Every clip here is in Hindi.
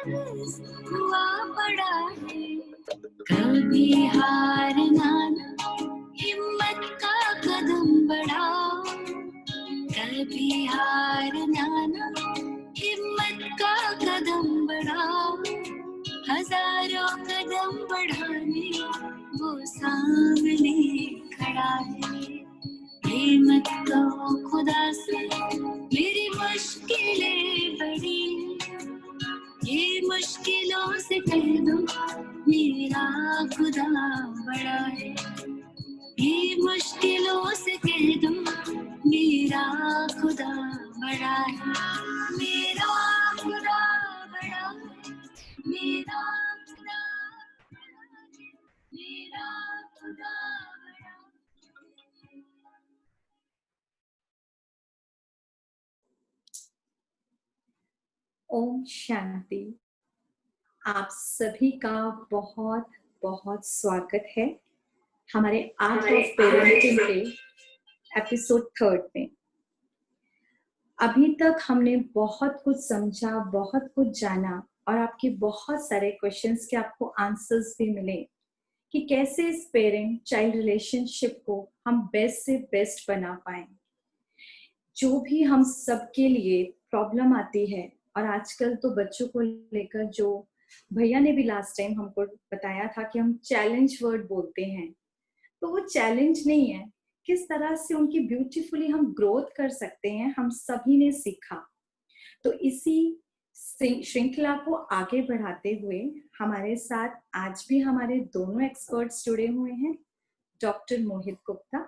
दर्द हुआ पड़ा है। कभी हारना ना, हिम्मत का कदम बढ़ाओ। कभी हारना ना, हिम्मत का कदम बढ़ाओ। हजारों कदम बढ़ाने वो सामने खड़ा है। ये मत कहो खुदा से मेरी मुश्किलें बड़ी हैं। ये मुश्किलों से कह दो मेरा खुदा बड़ा है। ये मुश्किलों से कह दो मेरा खुदा बड़ा है। मेरा खुदा बड़ा है। मेरा खुदा बड़ा है। मेरा खुदा बड़ा है। ओम शांति। आप सभी का बहुत बहुत स्वागत है हमारे आर्ट ऑफ पेरेंटिंग के एपिसोड 3 में। अभी तक हमने बहुत कुछ समझा, बहुत कुछ जाना और आपके बहुत सारे क्वेश्चंस के आपको आंसर्स भी मिले कि कैसे इस पेरेंट चाइल्ड रिलेशनशिप को हम बेस्ट से बेस्ट बना पाए। जो भी हम सबके लिए प्रॉब्लम आती है, और आजकल तो बच्चों को लेकर जो भैया ने भी लास्ट टाइम हमको बताया था कि हम चैलेंज वर्ड बोलते हैं, तो वो चैलेंज नहीं है, किस तरह से उनकी ब्यूटीफुली हम ग्रोथ कर सकते हैं, हम सभी ने सीखा। तो इसी श्रृंखला को आगे बढ़ाते हुए हमारे साथ आज भी हमारे दोनों एक्सपर्ट्स जुड़े हुए हैं। डॉक्टर मोहित गुप्ता।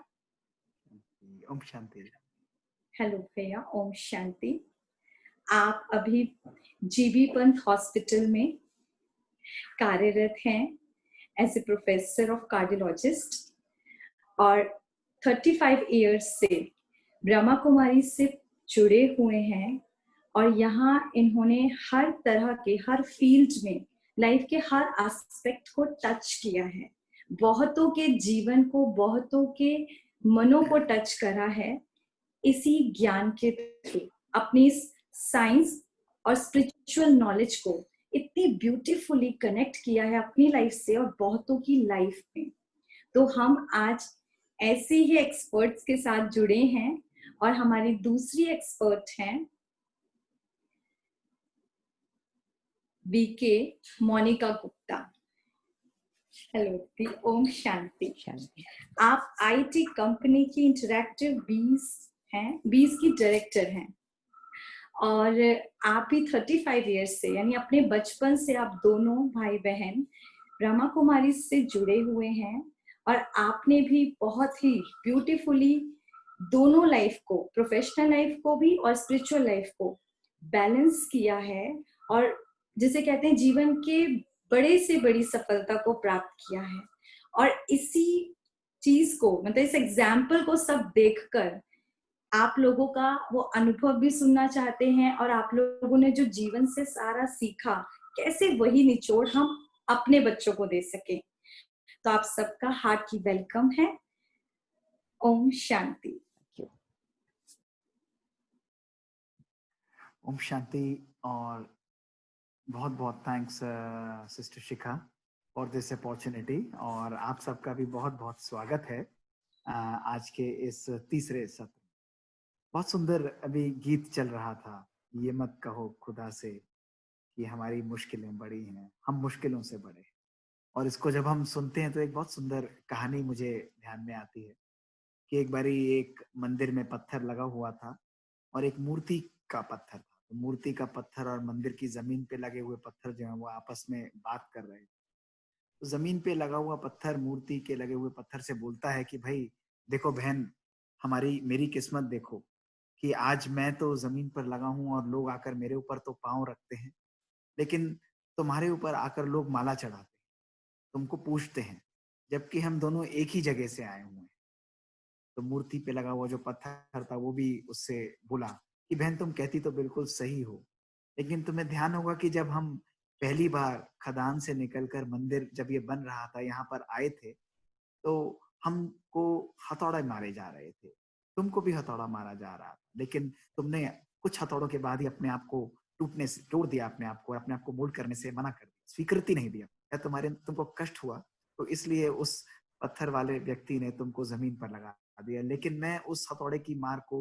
ओम शांति। हेलो भैया, ओम शांति। आप अभी जीबी पंत हॉस्पिटल में कार्यरत हैं as a professor of cardiologist और 35 इयर्स से ब्रह्मा कुमारी से जुड़े हुए हैं। और यहाँ इन्होंने हर तरह के, हर फील्ड में लाइफ के हर एस्पेक्ट को टच किया है, बहुतों के जीवन को, बहुतों के मनों को टच करा है। इसी ज्ञान के थ्रू अपनी साइंस और स्पिरिचुअल नॉलेज को इतनी ब्यूटीफुली कनेक्ट किया है अपनी लाइफ से और बहुतों की लाइफ में। तो हम आज ऐसे ही एक्सपर्ट्स के साथ जुड़े हैं और हमारी दूसरी एक्सपर्ट हैं बीके मोनिका गुप्ता। हेलो दी, ओम शांति। आप आईटी कंपनी की इंटरैक्टिव बीज हैं, बीज की डायरेक्टर हैं और आप भी 35 इयर्स से, यानी अपने बचपन से आप दोनों भाई बहन ब्रह्मा कुमारी से जुड़े हुए हैं। और आपने भी बहुत ही ब्यूटीफुली दोनों लाइफ को, प्रोफेशनल लाइफ को भी और स्पिरिचुअल लाइफ को बैलेंस किया है और जिसे कहते हैं जीवन के बड़े से बड़ी सफलता को प्राप्त किया है। और इसी चीज को, मतलब इस एग्जाम्पल को सब देखकर आप लोगों का वो अनुभव भी सुनना चाहते हैं और आप लोगों ने जो जीवन से सारा सीखा, कैसे वही निचोड़ हम अपने बच्चों को दे सके। तो आप सबका हार्टी वेलकम है। ओम शांति। ओम शांति और बहुत बहुत thanks sister Shikha for this opportunity. और आप सबका भी बहुत बहुत स्वागत है आज के इस तीसरे सत्र। बहुत सुंदर अभी गीत चल रहा था, ये मत कहो खुदा से कि हमारी मुश्किलें बड़ी हैं, हम मुश्किलों से बड़े। और इसको जब हम सुनते हैं तो एक बहुत सुंदर कहानी मुझे ध्यान में आती है कि एक बारी एक मंदिर में पत्थर लगा हुआ था और एक मूर्ति का पत्थर था। तो मूर्ति का पत्थर और मंदिर की जमीन पे लगे हुए पत्थर जो है वो आपस में बात कर रहे थे। तो जमीन पे लगा हुआ पत्थर मूर्ति के लगे हुए पत्थर से बोलता है कि भाई देखो बहन, मेरी किस्मत देखो कि आज मैं तो जमीन पर लगा हूं और लोग आकर मेरे ऊपर तो पांव रखते हैं, लेकिन तुम्हारे ऊपर आकर लोग माला चढ़ाते हैं, तुमको पूछते हैं, जबकि हम दोनों एक ही जगह से आए हुए हैं। तो मूर्ति पे लगा हुआ जो पत्थर था वो भी उससे बोला कि बहन तुम कहती तो बिल्कुल सही हो, लेकिन तुम्हें ध्यान होगा कि जब हम पहली बार खदान से निकलकर मंदिर जब ये बन रहा था यहाँ पर आए थे तो हमको हथौड़े मारे जा रहे थे, तुमको भी हथौड़ा मारा जा रहा था, लेकिन तुमने कुछ हथौड़ों के बाद ही अपने आप को टूटने से तोड़ दिया अपने आप को, अपने आप को मोल्ड करने से मना कर दिया, स्वीकृति नहीं दिया, या तुमको कष्ट हुआ तो इसलिए उस पत्थर वाले व्यक्ति ने तुमको जमीन पर लगा दिया। लेकिन मैं उस हथौड़े की मार को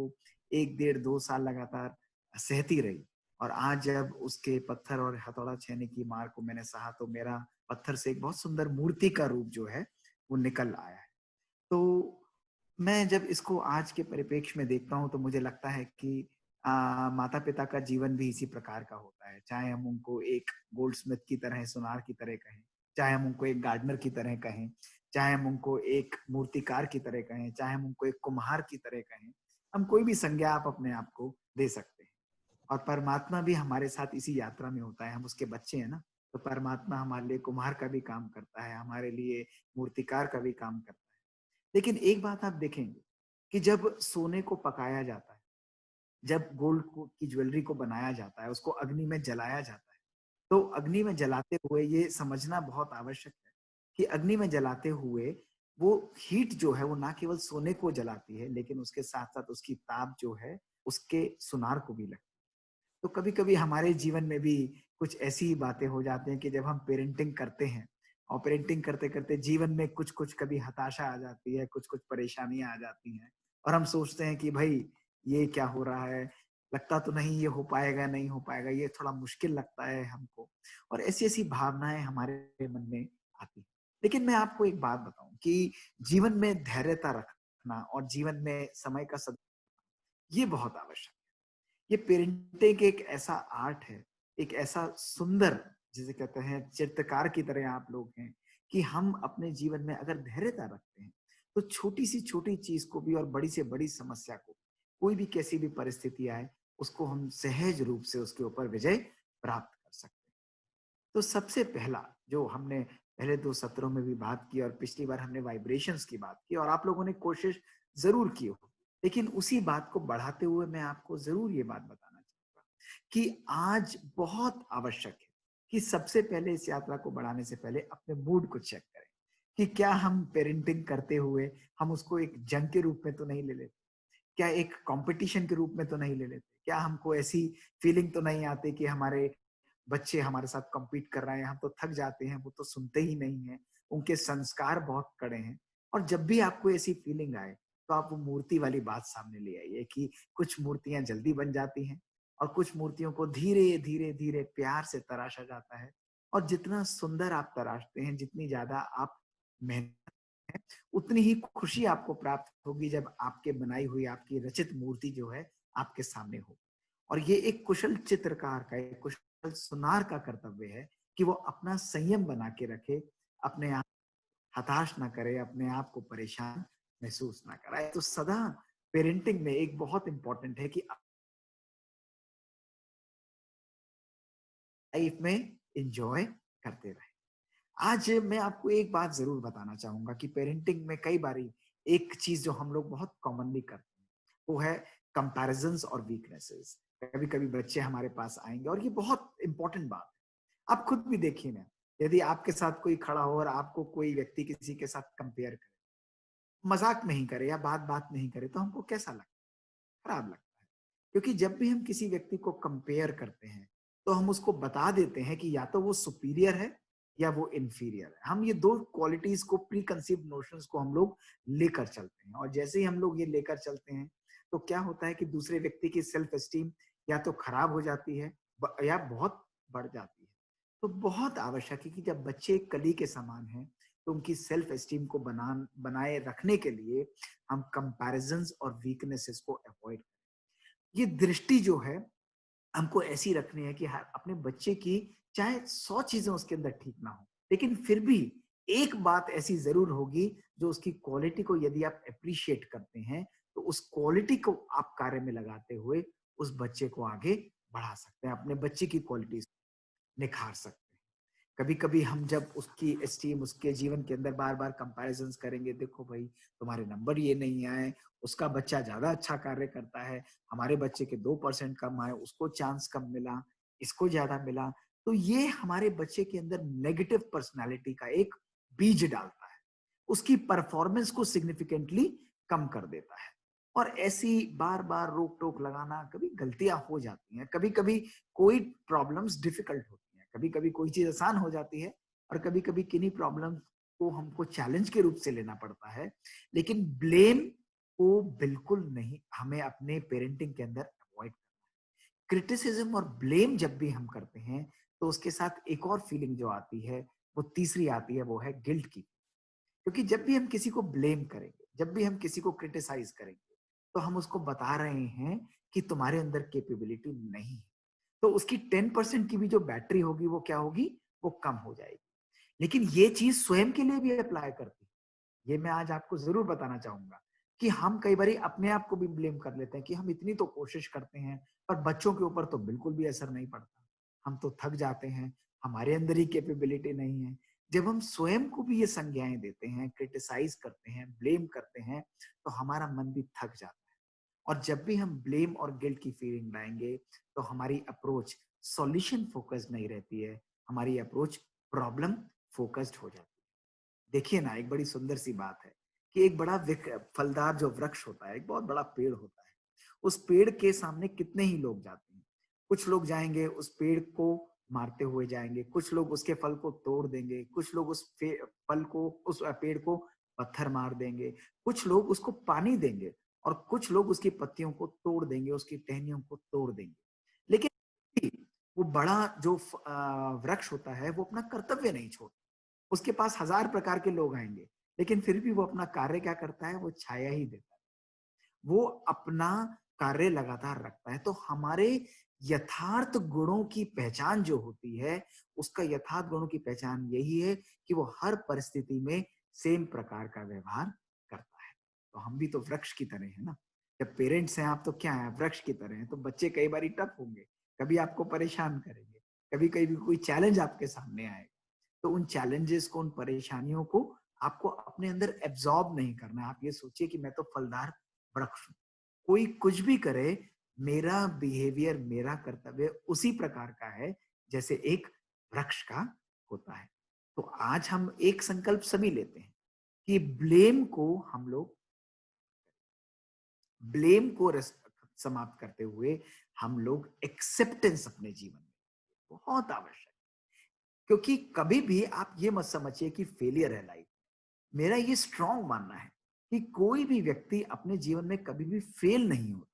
1 डेढ़ 2 साल लगातार सहती रही, और आज जब उसके पत्थर और हथौड़ा छेने की मार को मैंने सहा तो मेरा पत्थर से एक बहुत सुंदर मूर्ति का रूप जो है वो निकल आया है। तो मैं जब इसको आज के परिप्रेक्ष्य में देखता हूँ तो मुझे लगता है कि माता पिता का जीवन भी इसी प्रकार का होता है, चाहे हम उनको एक गोल्डस्मिथ की तरह, सुनार की तरह कहें, चाहे हम उनको एक गार्डनर की तरह कहें, चाहे हम उनको एक मूर्तिकार की तरह कहें, चाहे हम उनको एक कुम्हार की तरह कहें, हम कोई भी संज्ञा आप अपने आप को दे सकते हैं। और परमात्मा भी हमारे साथ इसी यात्रा में होता है, हम उसके बच्चे हैं ना, तो परमात्मा हमारे लिए कुम्हार का भी काम करता है, हमारे लिए मूर्तिकार का भी काम करता है। लेकिन एक बात आप देखेंगे कि जब सोने को पकाया जाता है, जब की ज्वेलरी को बनाया जाता है, उसको अग्नि में जलाया जाता है, तो अग्नि में जलाते हुए ये समझना बहुत आवश्यक है कि अग्नि में जलाते हुए वो हीट जो है वो ना केवल सोने को जलाती है, लेकिन उसके साथ साथ उसकी ताप जो है उसके सुनार को भी लगती है। तो कभी कभी हमारे जीवन में भी कुछ ऐसी ही बातें हो जाती हैं कि जब हम पेरेंटिंग करते हैं, और पेरेंटिंग करते करते जीवन में कुछ कुछ कभी हताशा आ जाती है, कुछ कुछ परेशानियां आ जाती हैं, और हम सोचते हैं कि भाई ये क्या हो रहा है, लगता तो नहीं ये हो पाएगा, नहीं हो पाएगा, ये थोड़ा मुश्किल लगता है हमको, और ऐसी ऐसी भावनाएं हमारे मन में आती हैं। लेकिन मैं आपको एक बात बताऊं कि जीवन में धैर्यता रखना और जीवन में समय का ये बहुत आवश्यक है। ये पेरेंटिंग एक ऐसा आर्ट है, एक ऐसा सुंदर, जिसे कहते हैं चित्रकार की तरह आप लोग हैं, कि हम अपने जीवन में अगर धैर्यता रखते हैं तो छोटी सी छोटी चीज को भी और बड़ी से बड़ी समस्या को, कोई भी कैसी भी परिस्थिति आए, उसको हम सहज रूप से उसके ऊपर विजय प्राप्त कर सकते हैं। तो सबसे पहला जो हमने पहले 2 सत्रों में भी बात की, और पिछली बार हमने वाइब्रेशंस की बात की, और आप लोगों ने कोशिश जरूर की हो, लेकिन उसी बात को बढ़ाते हुए मैं आपको जरूर ये बात बताना चाहूंगा कि आज बहुत आवश्यक है कि सबसे पहले इस यात्रा को बढ़ाने से पहले अपने मूड को चेक करें कि क्या हम पेरेंटिंग करते हुए हम उसको एक जंग के रूप में तो नहीं ले लेते, क्या एक कंपटीशन के रूप में तो नहीं ले लेते, क्या हमको ऐसी फीलिंग तो नहीं आती कि हमारे बच्चे हमारे साथ compete कर रहे हैं, हम तो थक जाते हैं, वो तो सुनते ही नहीं है, उनके संस्कार बहुत कड़े हैं। और जब भी आपको ऐसी फीलिंग आए तो आप वो मूर्ति वाली बात सामने ले आइए कि कुछ मूर्तियां जल्दी बन जाती हैं और कुछ मूर्तियों को धीरे धीरे धीरे प्यार से तराशा जाता है। और जितना सुंदर आप तराशते हैं, जितनी ज्यादा आप मेहनत है, उतनी ही खुशी आपको प्राप्त होगी जब आपके बनाई हुई, आपकी रचित मूर्ति जो है आपके सामने हो। और ये एक कुशल चित्रकार का, एक कुशल सुनार का कर्तव्य है कि वो अपना संयम बना के रखे, अपने आप हताश ना करे, अपने आप को परेशान महसूस ना कराए। तो सदा पेरेंटिंग में एक बहुत इंपॉर्टेंट है कि लाइफ में एंजॉय करते रहे। आज मैं आपको एक बात जरूर बताना चाहूंगा कि पेरेंटिंग में कई बारी एक चीज जो हम लोग बहुत कॉमनली करते हैं वो है कंपैरिजंस और वीकनेसेस। कभी कभी बच्चे हमारे पास आएंगे, और ये बहुत इंपॉर्टेंट बात है, आप खुद भी देखिए ना, यदि आपके साथ कोई खड़ा हो और आपको कोई व्यक्ति किसी के साथ कंपेयर करे, मजाक नहीं करे या बात बात नहीं करे, तो हमको कैसा लगता है? खराब लगता है। क्योंकि जब भी हम किसी व्यक्ति को कंपेयर करते हैं तो हम उसको बता देते हैं कि या तो वो सुपीरियर है या वो इंफीरियर है। हम ये दो क्वालिटीज को, प्री कंसीव्ड नोशंस को हम लोग लेकर चलते हैं, और जैसे ही हम लोग ये लेकर चलते हैं तो क्या होता है कि दूसरे व्यक्ति की सेल्फ एस्टीम या तो खराब हो जाती है या बहुत बढ़ जाती है। तो बहुत आवश्यक है कि जब बच्चे कली के समान हैं तो उनकी सेल्फ एस्टीम को बनाए रखने के लिए हम कंपैरिजंस और वीकनेसेस को अवॉइड करें। ये दृष्टि जो है हमको ऐसी रखनी है कि अपने बच्चे की चाहे 100 चीजें उसके अंदर ठीक ना हो, लेकिन फिर भी एक बात ऐसी जरूर होगी जो उसकी क्वालिटी को यदि आप अप्रिशिएट करते हैं तो उस क्वालिटी को आप कार्य में लगाते हुए उस बच्चे को आगे बढ़ा सकते हैं, अपने बच्चे की क्वालिटी निखार सकते हैं। कभी कभी हम जब उसकी एस्टीम, उसके जीवन के अंदर बार बार कंपैरिजंस करेंगे, देखो भाई तुम्हारे नंबर ये नहीं आए, उसका बच्चा ज्यादा अच्छा कार्य करता है, हमारे बच्चे के 2% कम आए, उसको चांस कम मिला, इसको ज्यादा मिला, तो ये हमारे बच्चे के अंदर नेगेटिव पर्सनालिटी का एक बीज डालता है, उसकी परफॉर्मेंस को सिग्निफिकेंटली कम कर देता है। और ऐसी बार बार रोक टोक लगाना, कभी गलतियां हो जाती हैं, कभी कभी कोई प्रॉब्लम्स डिफिकल्ट होती हैं, कभी कभी कोई चीज आसान हो जाती है, और कभी कभी किन्हीं प्रॉब्लम को हमको चैलेंज के रूप से लेना पड़ता है। लेकिन ब्लेम को बिल्कुल नहीं हमें अपने पेरेंटिंग के अंदर अवॉइड। क्रिटिसिज्म और ब्लेम जब भी हम करते हैं तो उसके साथ एक और फीलिंग जो आती है, वो तीसरी आती है, वो है गिल्ट की। क्योंकि जब भी हम किसी को ब्लेम करेंगे, जब भी हम किसी को क्रिटिसाइज करेंगे, तो हम उसको बता रहे हैं कि तुम्हारे अंदर कैपेबिलिटी नहीं है। तो उसकी 10% की भी जो बैटरी होगी वो क्या होगी, वो कम हो जाएगी। लेकिन ये चीज स्वयं के लिए भी अप्लाई करती है। ये मैं आज आपको जरूर बताना चाहूंगा कि हम कई बार अपने आप को भी ब्लेम कर लेते हैं कि हम इतनी तो कोशिश करते हैं, पर बच्चों के ऊपर तो बिल्कुल भी असर नहीं पड़ता, हम तो थक जाते हैं, हमारे अंदर ही कैपेबिलिटी नहीं है। जब हम स्वयं को भी ये संज्ञाएं देते हैं, क्रिटिसाइज करते हैं, ब्लेम करते हैं, तो हमारा मन भी थक जाता है। और जब भी हम ब्लेम और गिल्ट की फीलिंग लाएंगे, तो हमारी अप्रोच सॉल्यूशन फोकस्ड नहीं रहती है, हमारी अप्रोच प्रॉब्लम फोकस्ड हो जाती है। देखिए ना, एक बड़ी सुंदर सी बात है कि एक बड़ा फलदार जो वृक्ष होता है, एक बहुत बड़ा पेड़ होता है, उस पेड़ के सामने कितने ही लोग जाते हैं। कुछ लोग जाएंगे उस पेड़ को मारते हुए जाएंगे, कुछ लोग उसके फल को तोड़ देंगे, कुछ लोग उस फल को, उस पेड़ को पत्थर मार देंगे, कुछ लोग उसको पानी देंगे, और कुछ लोग उसकी पत्तियों को तोड़ देंगे, उसकी टहनियों को तोड़ देंगे। लेकिन वो बड़ा जो वृक्ष होता है, वो अपना कर्तव्य नहीं छोड़ता। उसके पास हजार प्रकार के लोग आएंगे, लेकिन फिर भी वो अपना कार्य क्या करता है, वो छाया ही देता है, वो अपना कार्य लगातार रखता है। तो हमारे यथार्थ गुणों की पहचान जो होती है, उसका यथार्थ गुणों की पहचान यही है कि वो हर परिस्थिति में सेम प्रकार का व्यवहार करता है। तो हम भी तो वृक्ष की तरह है ना। जब पेरेंट्स हैं आप, तो क्या है, वृक्ष की तरह हैं। तो बच्चे कई बार टफ होंगे, कभी आपको परेशान करेंगे, कभी कभी कोई चैलेंज आपके सामने आएगा। तो उन चैलेंजेस को, उन परेशानियों को आपको अपने अंदर एब्जॉर्ब नहीं करना है। आप ये सोचिए कि मैं तो फलदार वृक्ष हूं, कोई कुछ भी करे, मेरा बिहेवियर, मेरा कर्तव्य उसी प्रकार का है जैसे एक वृक्ष का होता है। तो आज हम एक संकल्प सभी लेते हैं कि ब्लेम को समाप्त करते हुए हम लोग एक्सेप्टेंस अपने जीवन में बहुत आवश्यक। क्योंकि कभी भी आप ये मत समझिए कि फेलियर है लाइफ। मेरा ये स्ट्रांग मानना है कि कोई भी व्यक्ति अपने जीवन में कभी भी फेल नहीं होता।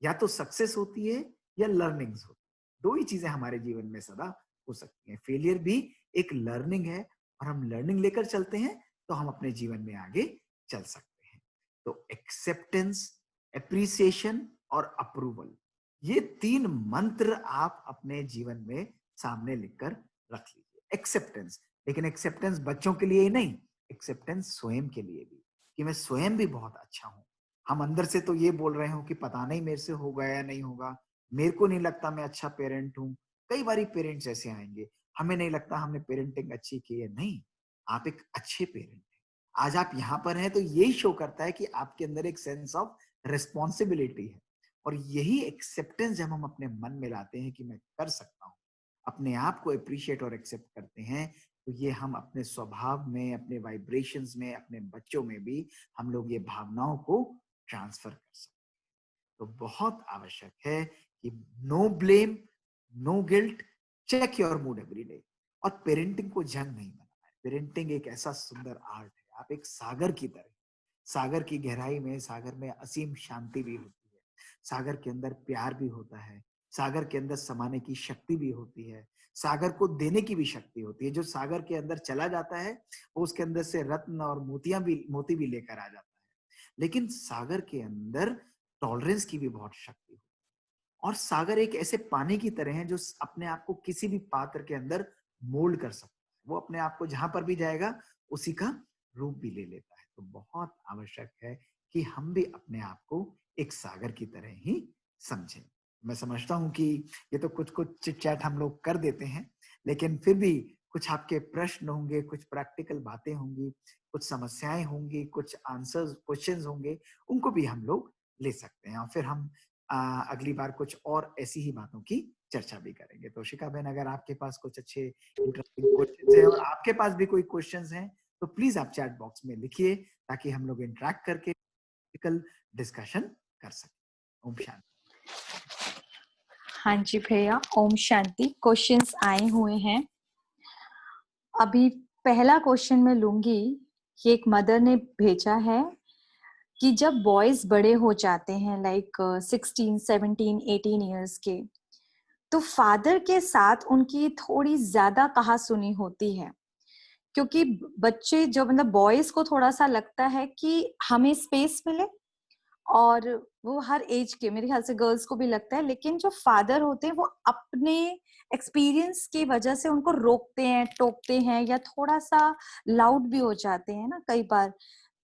या तो सक्सेस होती है या लर्निंग्स होती है। दो ही चीजें हमारे जीवन में सदा हो सकती हैं। फेलियर भी एक लर्निंग है, और हम लर्निंग लेकर चलते हैं तो हम अपने जीवन में आगे चल सकते हैं। तो एक्सेप्टेंस, एप्रिसिएशन और अप्रूवल, ये 3 मंत्र आप अपने जीवन में सामने लिखकर रख लीजिए। एक्सेप्टेंस, लेकिन एक्सेप्टेंस बच्चों के लिए ही नहीं, एक्सेप्टेंस स्वयं के लिए भी, कि मैं स्वयं भी बहुत अच्छा हूं। हम अंदर से तो ये बोल रहे हो कि पता नहीं मेरे से होगा या नहीं होगा, मेरे को नहीं लगता मैं अच्छा पेरेंट हूं। कई बार पेरेंट्स ऐसे आएंगे, हमें नहीं लगता हमने पेरेंटिंग अच्छी की है। नहीं, आप एक अच्छे पेरेंट हैं। आज आप यहाँ पर हैं तो यही शो करता है कि आपके अंदर एक सेंस ऑफ रिस्पॉन्सिबिलिटी है। और यही एक्सेप्टेंस जब हम अपने मन में लाते हैं कि मैं कर सकता हूँ, अपने आप को अप्रिशिएट और एक्सेप्ट करते हैं, तो ये हम अपने स्वभाव में, अपने वाइब्रेशंस में, अपने बच्चों में भी हम लोग ये भावनाओं को ट्रांसफर कर सकते हैं। तो बहुत आवश्यक है कि no blame, no guilt, check your mood every day. और पेरेंटिंग को जंग नहीं बनाना है। पेरेंटिंग एक ऐसा सुंदर आर्ट है। आप एक सागर की तरह, सागर की गहराई में, सागर में असीम शांति भी होती है, सागर के अंदर प्यार भी होता है, सागर के अंदर समाने की शक्ति भी होती है, सागर को देने की भी शक्ति होती है। जो सागर के अंदर चला जाता है, वो उसके अंदर से रत्न और मोती भी लेकर आ जाता है। लेकिन सागर के अंदर टॉलरेंस की भी बहुत शक्ति होती है। और सागर एक ऐसे पानी की तरह है जो अपने आप को किसी भी पात्र के अंदर मोल्ड कर सकता है। वो अपने आप को जहां पर भी जाएगा उसी का रूप भी ले लेता है। तो बहुत आवश्यक है कि हम भी अपने आप को एक सागर की तरह ही समझें। मैं समझता हूं कि ये तो कुछ कुछ चिट चैट हम लोग कर देते हैं, लेकिन फिर भी कुछ आपके प्रश्न होंगे, कुछ प्रैक्टिकल बातें होंगी, कुछ समस्याएं होंगी, कुछ आंसर्स, क्वेश्चंस होंगे, उनको भी हम लोग ले सकते हैं। और फिर हम अगली बार कुछ और ऐसी ही बातों की चर्चा भी करेंगे। तो शिखा बहन, अगर आपके पास कुछ अच्छे इंटरेस्टिंग क्वेश्चंस हैं और आपके पास भी कोई क्वेश्चंस हैं, तो प्लीज आप चैट बॉक्स में लिखिए, ताकि हम लोग इंटरेक्ट करके प्रैक्टिकल डिस्कशन कर सके। ओम शांति। हाँ जी भैया, ओम शांति। क्वेश्चंस आए हुए हैं। अभी पहला क्वेश्चन मैं लूंगी। ये एक मदर ने भेजा है कि जब बॉयज बड़े हो जाते हैं, लाइक 16, 17, 18 इयर्स के, तो फादर के साथ उनकी थोड़ी ज्यादा कहासुनी होती है, क्योंकि बच्चे जो मतलब बॉयज को थोड़ा सा लगता है कि हमें स्पेस मिले, और वो हर एज के, मेरे ख्याल से गर्ल्स को भी लगता है, लेकिन जो फादर होते हैं वो अपने एक्सपीरियंस की वजह से उनको रोकते हैं, टोकते हैं, या थोड़ा सा लाउड भी हो जाते हैं ना कई बार।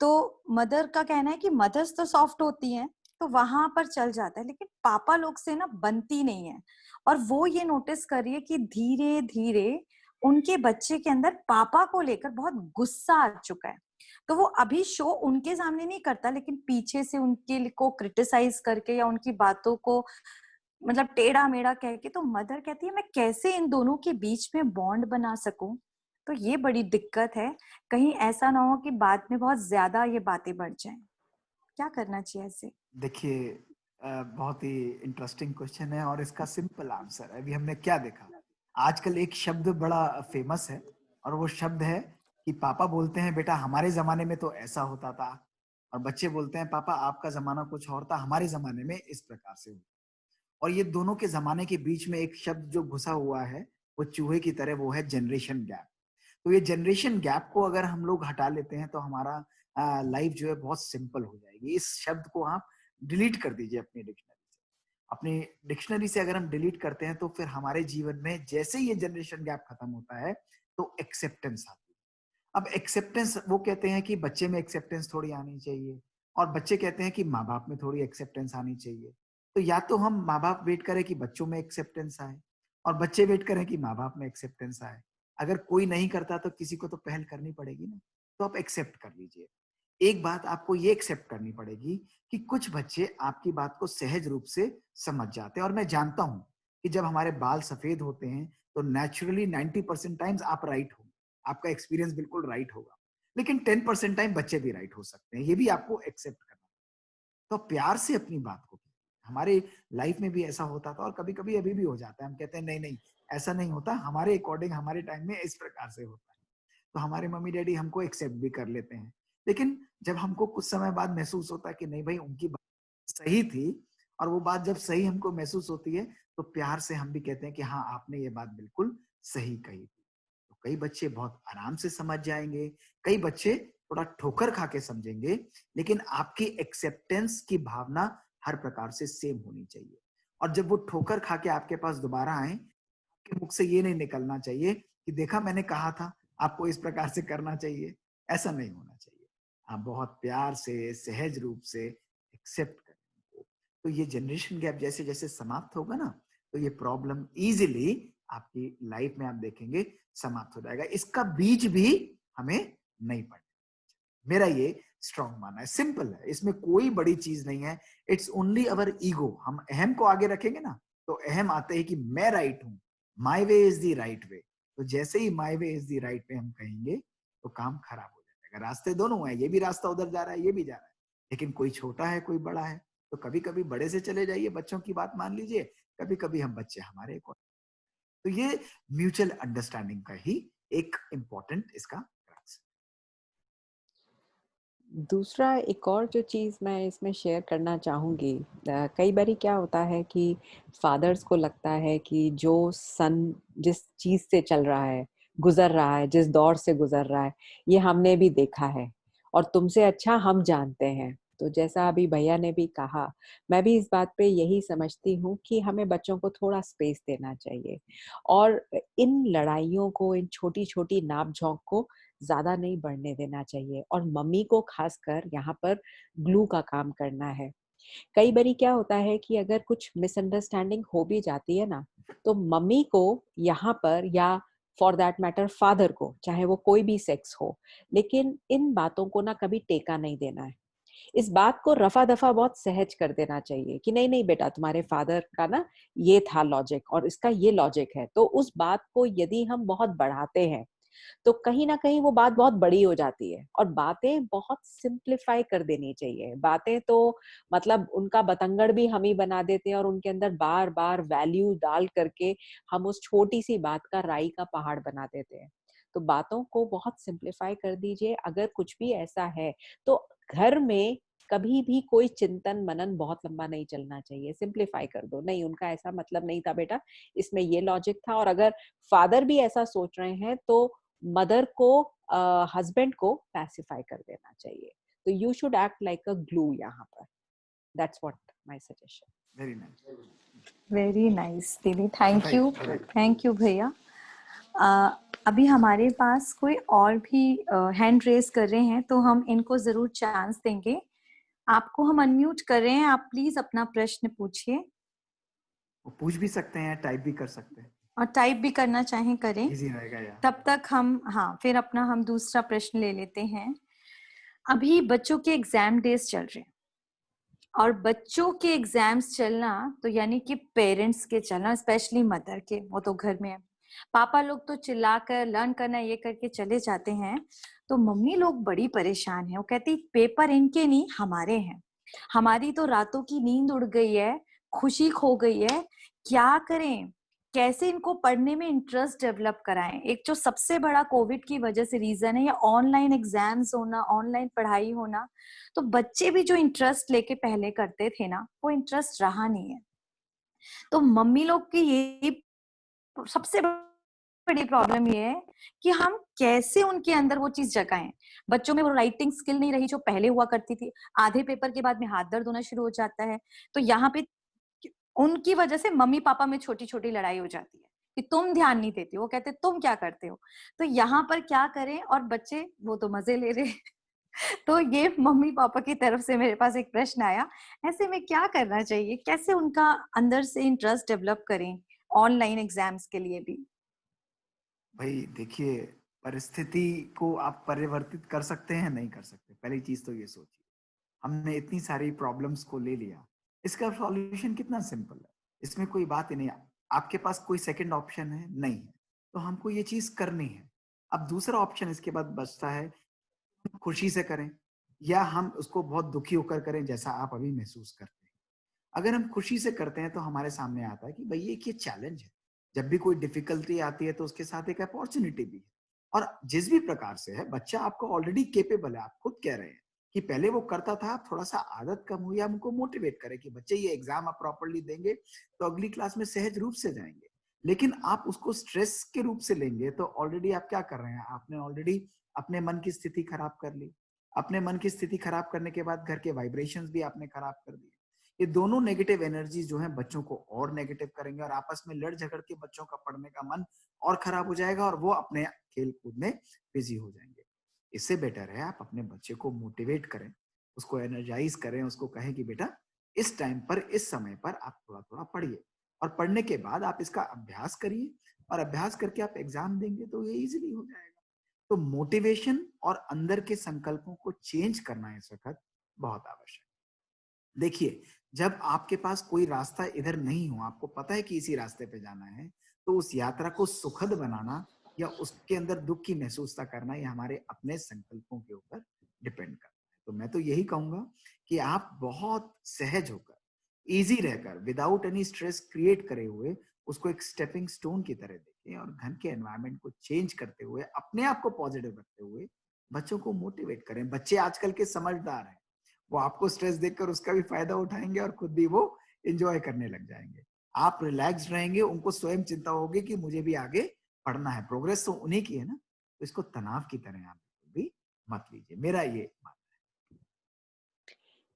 तो मदर का कहना है कि मदर्स तो सॉफ्ट होती हैं, तो वहां पर चल जाता है, लेकिन पापा लोग से ना बनती नहीं है। और वो ये नोटिस कर रही है कि धीरे धीरे उनके बच्चे के अंदर पापा को लेकर बहुत गुस्सा आ चुका है। तो वो अभी शो उनके सामने नहीं करता, लेकिन पीछे से उनके को क्रिटिसाइज करके या उनकी बातों को मतलब टेढ़ा मेढ़ा कह के। तो मदर कहती है मैं कैसे इन दोनों के बीच में बॉन्ड बना सकूं। तो ये बड़ी दिक्कत है, कहीं ऐसा ना हो कि बाद में बहुत ज्यादा ये बातें बढ़ जाएं। क्या करना चाहिए ऐसे? देखिए, बहुत ही इंटरेस्टिंग क्वेश्चन है और इसका सिंपल आंसर है। अभी हमने क्या देखा, आजकल एक शब्द बड़ा फेमस है और वो शब्द है कि पापा बोलते हैं बेटा हमारे जमाने में तो ऐसा होता था, और बच्चे बोलते हैं पापा आपका जमाना कुछ और था, हमारे जमाने में इस प्रकार से हुआ। और ये दोनों के जमाने के बीच में एक शब्द जो घुसा हुआ है वो चूहे की तरह, वो है जनरेशन गैप। तो ये जनरेशन गैप को अगर हम लोग हटा लेते हैं तो हमारा लाइफ जो है बहुत सिंपल हो जाएगी। इस शब्द को आप डिलीट कर दीजिए अपनी डिक्शनरी से। अपनी डिक्शनरी से अगर हम डिलीट करते हैं तो फिर हमारे जीवन में जैसे ही ये जनरेशन गैप खत्म होता है तो एक्सेप्टेंस आती है। अब एक्सेप्टेंस, वो कहते हैं कि बच्चे में एक्सेप्टेंस थोड़ी आनी चाहिए, और बच्चे कहते हैं कि माँ बाप में थोड़ी एक्सेप्टेंस आनी चाहिए। तो या तो हम माँ बाप वेट करें कि बच्चों में एक्सेप्टेंस आए, और बच्चे वेट करें कि माँ बाप में एक्सेप्टेंस आए। अगर कोई नहीं करता तो किसी को तो पहल करनी पड़ेगी ना। तो आप एक्सेप्ट कर लीजिए। एक बात आपको ये एक्सेप्ट करनी पड़ेगी कि कुछ बच्चे आपकी बात को सहज रूप से समझ जाते हैं। और मैं जानता हूं कि जब हमारे बाल सफेद होते हैं तो नेचुरली 90% टाइम्स आप राइट हो, आपका एक्सपीरियंस बिल्कुल राइट होगा, लेकिन 10% टाइम बच्चे भी राइट हो सकते हैं। ये भी आपको एक्सेप्ट करना। तो प्यार से अपनी बात को, हमारे लाइफ में भी ऐसा होता था और कभी कभी अभी भी हो जाता है। हम कहते हैं नहीं नहीं ऐसा नहीं होता, हमारे अकॉर्डिंग हमारे टाइम में इस प्रकार से होता है। तो हमारे मम्मी डैडी हमको एक्सेप्ट भी कर लेते हैं। लेकिन जब हमको कुछ समय बाद महसूस होता है कि नहीं भाई उनकी बात सही थी, और वो बात जब सही हमको महसूस होती है तो प्यार से हम भी कहते हैं कि हाँ आपने ये बात बिल्कुल सही कही थी। तो कई बच्चे बहुत आराम से समझ जाएंगे, कई बच्चे थोड़ा ठोकर खा के समझेंगे, लेकिन आपकी एक्सेप्टेंस की भावना हर प्रकार से सेम होनी चाहिए। और जब वो ठोकर खा के आपके पास दोबारा आए, आपके मुख से ये नहीं निकलना चाहिए कि देखा मैंने कहा था आपको इस प्रकार से करना चाहिए। ऐसा नहीं होना चाहिए। आप बहुत प्यार से सहज रूप से एक्सेप्ट करें उनको। तो ये जनरेशन गैप जैसे जैसे समाप्त होगा ना, तो ये प्रॉब्लम इजीली आपकी लाइफ में आप देखेंगे समाप्त हो जाएगा। इसका बीज भी हमें नहीं पड़ना। मेरा ये स्ट्रॉन्ग मानना है, सिंपल है, इसमें कोई बड़ी चीज नहीं है। It's only our ego. हम अहम को आगे रखेंगे ना तो अहम आते हैं कि मैं राइट हूं, my way is the right way. तो जैसे ही my way is the right way हम कहेंगे तो काम खराब हो जाएगा। रास्ते दोनों हैं, ये भी रास्ता उधर जा रहा है, ये भी जा रहा है, लेकिन कोई छोटा है कोई बड़ा है। तो कभी कभी बड़े से चले जाइए, बच्चों की बात मान लीजिए, कभी कभी हम बच्चे हमारे को। तो ये म्यूचुअल अंडरस्टैंडिंग का ही एक इम्पोर्टेंट इसका क्रक्स। दूसरा एक और जो चीज़ मैं इसमें शेयर करना चाहूँगी, कई बारी क्या होता है कि फादर्स को लगता है कि जो सन जिस चीज़ से चल रहा है, गुजर रहा है, जिस दौर से गुजर रहा है, ये हमने भी देखा है और तुमसे अच्छा हम जानते हैं। तो जैसा अभी भैया ने भी कहा, मैं भी इस बात पे यही समझती हूँ कि हमें बच्चों को थोड़ा स्पेस देना चाहिए और इन लड़ाइयों को, इन छोटी-छोटी नाप-झोंक को ज़्यादा नहीं बढ़ने देना चाहिए और मम्मी को खासकर यहाँ पर ग्लू का काम करना है। कई बारी क्या होता है कि अगर कुछ मिसअंडरस्टैंडिंग हो भी जाती है ना, तो मम्मी को यहाँ पर या फॉर दैट मैटर फादर को, चाहे वो कोई भी सेक्स हो, लेकिन इन बातों को ना कभी टेका नहीं देना है। इस बात को रफा दफा बहुत सहज कर देना चाहिए कि नहीं नहीं बेटा, तुम्हारे फादर का ना ये था लॉजिक और इसका ये लॉजिक है। तो उस बात को यदि हम बहुत बढ़ाते हैं तो कहीं ना कहीं वो बात बहुत बड़ी हो जाती है। और बातें बहुत सिंप्लीफाई कर देनी चाहिए। बातें तो मतलब उनका बतंगड़ भी हम ही बना देते हैं और उनके अंदर बार बार वैल्यू डाल करके हम उस छोटी सी बात का राई का पहाड़ बना देते हैं। तो बातों को बहुत सिंप्लीफाई कर दीजिए। अगर कुछ भी ऐसा है तो घर में कभी भी कोई चिंतन मनन बहुत लंबा नहीं चलना चाहिए। सिंप्लीफाई कर दो, नहीं उनका ऐसा मतलब नहीं था बेटा, इसमें ये लॉजिक था। और अगर फादर भी ऐसा सोच रहे हैं तो मदर को हस्बैंड को पैसिफाई कर देना चाहिए। तो you should act like a glue यहाँ पर। That's what my suggestion. Very nice, very nice दीदी, थैंक यू, बताइए। थैंक यू भैया। अभी हमारे पास कोई और भी हैंड रेस कर रहे हैं, तो हम इनको जरूर चांस देंगे। आपको हम अनम्यूट कर रहे हैं, आप प्लीज अपना प्रश्न पूछिए, वो पूछ भी सकते हैं, टाइप भी कर सकते हैं, और टाइप भी करना चाहें करें। इजी रहेगा यार। तब तक हम फिर अपना हम दूसरा प्रश्न ले लेते हैं। अभी बच्चों के एग्जाम डेज चल रहे हैं, और बच्चों के एग्जाम्स चलना तो यानी कि पेरेंट्स के चलना, स्पेशली मदर के, वो तो घर में है। पापा लोग तो चिल्लाकर लर्न करना ये करके चले जाते हैं, तो मम्मी लोग बड़ी परेशान है। वो कहती पेपर इनके नहीं हमारे हैं, हमारी तो रातों की नींद उड़ गई है, खुशी खो गई है, क्या करें, कैसे इनको पढ़ने में इंटरेस्ट डेवलप कराएं। एक जो सबसे बड़ा कोविड की वजह से रीजन है, या ऑनलाइन एग्जाम्स होना, ऑनलाइन पढ़ाई होना, तो बच्चे भी जो इंटरेस्ट लेके पहले करते थे ना, वो इंटरेस्ट रहा नहीं है। तो मम्मी लोग की ये सबसे बड़ी प्रॉब्लम ये है कि हम कैसे उनके अंदर वो चीज जगाएं। बच्चों में वो राइटिंग स्किल नहीं रही जो पहले हुआ करती थी। आधे पेपर के बाद में हाथ दर्द होना शुरू हो जाता है, तो यहाँ पे उनकी वजह से मम्मी पापा में छोटी छोटी लड़ाई हो जाती है कि तुम ध्यान नहीं देते हो, कहते तुम क्या करते हो। तो यहाँ पर क्या करें, और बच्चे वो तो मजे ले रहे तो ये मम्मी पापा की तरफ से मेरे पास एक प्रश्न आया, ऐसे में क्या करना चाहिए, कैसे उनका अंदर से इंटरेस्ट डेवलप करें ऑनलाइन एग्जाम्स के लिए भी। भाई देखिए, परिस्थिति को आप परिवर्तित कर सकते हैं, नहीं कर सकते, पहली चीज तो ये सोचिए। हमने इतनी सारी प्रॉब्लम्स को ले लिया, इसका सॉल्यूशन कितना सिंपल है, इसमें कोई बात ही नहीं। आपके पास कोई सेकंड ऑप्शन है नहीं है, तो हमको ये चीज करनी है। अब दूसरा ऑप्शन इसके बाद बचता है, हम खुशी से करें या हम उसको बहुत दुखी होकर करें, जैसा आप अभी महसूस करते हैं। अगर हम खुशी से करते हैं तो हमारे सामने आता है कि भाई एक ये चैलेंज है, जब भी कोई डिफिकल्टी आती है तो उसके साथ एक अपॉर्चुनिटी भी है। और जिस भी प्रकार से है, बच्चा आपको ऑलरेडी केपेबल है, आप खुद कह रहे हैं कि पहले वो करता था, आप थोड़ा सा आदत कम हुई, हम उनको मोटिवेट करें कि बच्चे ये एग्जाम आप प्रॉपरली देंगे तो अगली क्लास में सहज रूप से जाएंगे। लेकिन आप उसको स्ट्रेस के रूप से लेंगे तो ऑलरेडी आप क्या कर रहे हैं, आपने ऑलरेडी अपने मन की स्थिति खराब कर ली। अपने मन की स्थिति खराब करने के बाद घर के वाइब्रेशंस भी आपने खराब कर दिए। ये दोनों नेगेटिव एनर्जीज जो हैं बच्चों को और नेगेटिव करेंगे, और आपस में लड़ झगड़ के बच्चों का पढ़ने का मन और खराब हो जाएगा, और वो अपने खेल कूद में बिजी हो जाएंगे। इससे बेटर है आप अपने बच्चे को मोटिवेट करें, उसको एनर्जाइज करें, उसको कहें कि बेटा इस टाइम पर, इस समय पर आप थोड़ा थोड़ा पढ़िए, और पढ़ने के बाद आप इसका अभ्यास करिए, और अभ्यास करके आप एग्जाम देंगे तो ये इजीली हो जाएगा। तो मोटिवेशन और अंदर के संकल्पों को चेंज करना इस वक्त बहुत आवश्यक है। देखिए, जब आपके पास कोई रास्ता इधर नहीं हो, आपको पता है कि इसी रास्ते पे जाना है, तो उस यात्रा को सुखद बनाना या उसके अंदर दुख की महसूसता करना, ये हमारे अपने संकल्पों के ऊपर डिपेंड करता है। तो मैं तो यही कहूंगा कि आप बहुत सहज होकर, इजी रहकर, विदाउट एनी स्ट्रेस क्रिएट करे हुए, उसको एक स्टेपिंग स्टोन की तरह देखें, और घर के एनवायरनमेंट को चेंज करते हुए, अपने आप को पॉजिटिव रखते हुए बच्चों को मोटिवेट करें। बच्चे आजकल के समझदार हैं, वो आपको स्ट्रेस देखकर उसका भी फायदा उठाएंगे और खुद भी वो एंजॉय करने लग जाएंगे। आप रिलैक्स रहेंगे, उनको स्वयं चिंता होगी कि मुझे भी आगे पढ़ना है, प्रोग्रेस तो उन्हीं की है ना। तो इसको तनाव की तरह आप भी मत लीजिए, मेरा ये मानना है।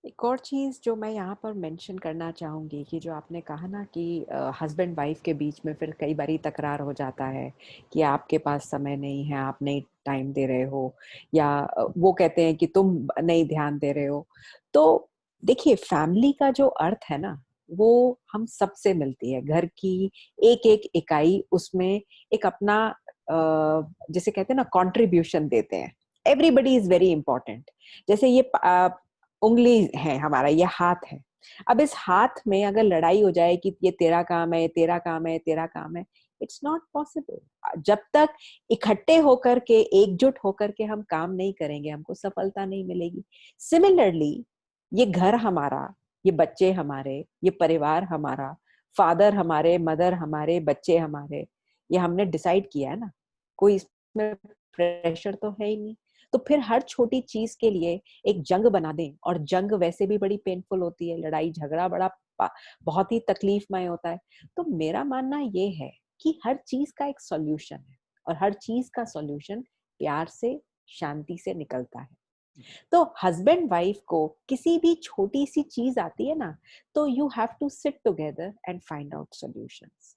एक और चीज़ जो मैं यहाँ पर मेंशन करना चाहूँगी कि जो आपने कहा ना कि हस्बैंड वाइफ के बीच में फिर कई बारी तकरार हो जाता है कि आपके पास समय नहीं है, आप नहीं टाइम दे रहे हो, या वो कहते हैं कि तुम नहीं ध्यान दे रहे हो। तो देखिए, फैमिली का जो अर्थ है ना, वो हम सबसे मिलती है। घर की एक एक इकाई उसमें एक अपना जिसे कहते हैं ना कंट्रीब्यूशन देते हैं। Everybody is very important. जैसे ये उंगली है हमारा, ये हाथ है। अब इस हाथ में अगर लड़ाई हो जाए कि ये तेरा काम है, तेरा काम है, तेरा काम है, इट्स नॉट पॉसिबल। जब तक इकट्ठे होकर के, एकजुट होकर के हम काम नहीं करेंगे, हमको सफलता नहीं मिलेगी। सिमिलरली ये घर हमारा, ये बच्चे हमारे, ये परिवार हमारा, फादर हमारे, मदर हमारे, बच्चे हमारे, ये हमने डिसाइड किया है ना, कोई इसमें प्रेशर तो है ही नहीं। तो फिर हर छोटी चीज के लिए एक जंग बना दें, और जंग वैसे भी बड़ी पेनफुल होती है, लड़ाई झगड़ा बड़ा बहुत ही तकलीफमय होता है। तो मेरा मानना ये है कि हर चीज का एक सॉल्यूशन है, और हर चीज का सॉल्यूशन प्यार से, शांति से निकलता है। तो हस्बैंड वाइफ को किसी भी छोटी सी चीज आती है ना, तो you have to sit together and find out solutions.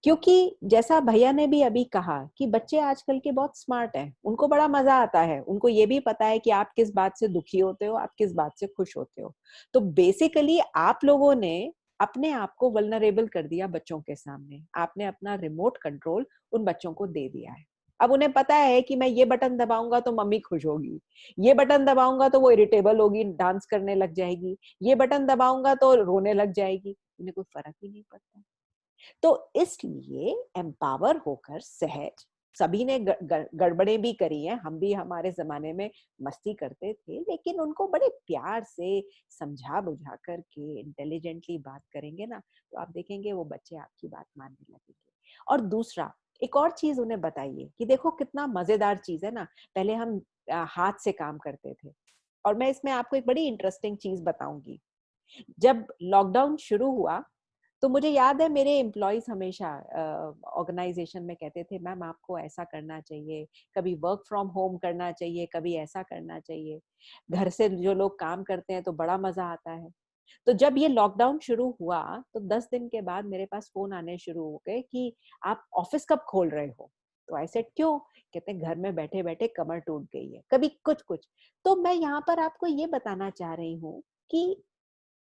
क्योंकि जैसा भैया ने भी अभी कहा कि बच्चे आजकल के बहुत स्मार्ट हैं, उनको बड़ा मजा आता है, उनको ये भी पता है कि आप किस बात से दुखी होते हो, आप किस बात से खुश होते हो। तो बेसिकली आप लोगों ने अपने आप को वल्नरेबल कर दिया बच्चों के सामने, आपने अपना रिमोट कंट्रोल उन बच्चों को दे दिया है। अब उन्हें पता है कि मैं ये बटन दबाऊंगा तो मम्मी खुश होगी, ये बटन दबाऊंगा तो वो इरिटेबल होगी, डांस करने लग जाएगी, ये बटन दबाऊंगा तो रोने लग जाएगी, उन्हें कोई फर्क ही नहीं पड़ता। तो इसलिए एम्पावर होकर, सहज, सभी ने गड़बड़ें भी करी हैं, हम भी हमारे जमाने में मस्ती करते थे, लेकिन उनको बड़े प्यार से समझा बुझा करके इंटेलिजेंटली बात करेंगे ना, तो आप देखेंगे वो बच्चे आपकी बात मानने लगेंगे। और दूसरा, एक और चीज उन्हें बताइए कि देखो कितना मजेदार चीज है ना, पहले हम हाथ से काम करते थे, और मैं इसमें आपको एक बड़ी इंटरेस्टिंग चीज बताऊंगी। जब लॉकडाउन शुरू हुआ तो मुझे याद है मेरे एम्प्लॉयज हमेशा ऑर्गेनाइजेशन में कहते थे, मैम आपको ऐसा करना चाहिए, कभी वर्क फ्रॉम होम करना चाहिए, कभी ऐसा करना चाहिए, घर से जो लोग काम करते हैं तो बड़ा मजा आता है। तो जब ये लॉकडाउन शुरू हुआ तो 10 दिन के बाद मेरे पास फोन आने शुरू हो गए कि आप ऑफिस कब खोल रहे हो। तो आई सेड क्यों? कहते हैं घर में बैठे बैठे कमर टूट गई है, कभी कुछ कुछ। तो मैं यहाँ पर आपको ये बताना चाह रही हूँ कि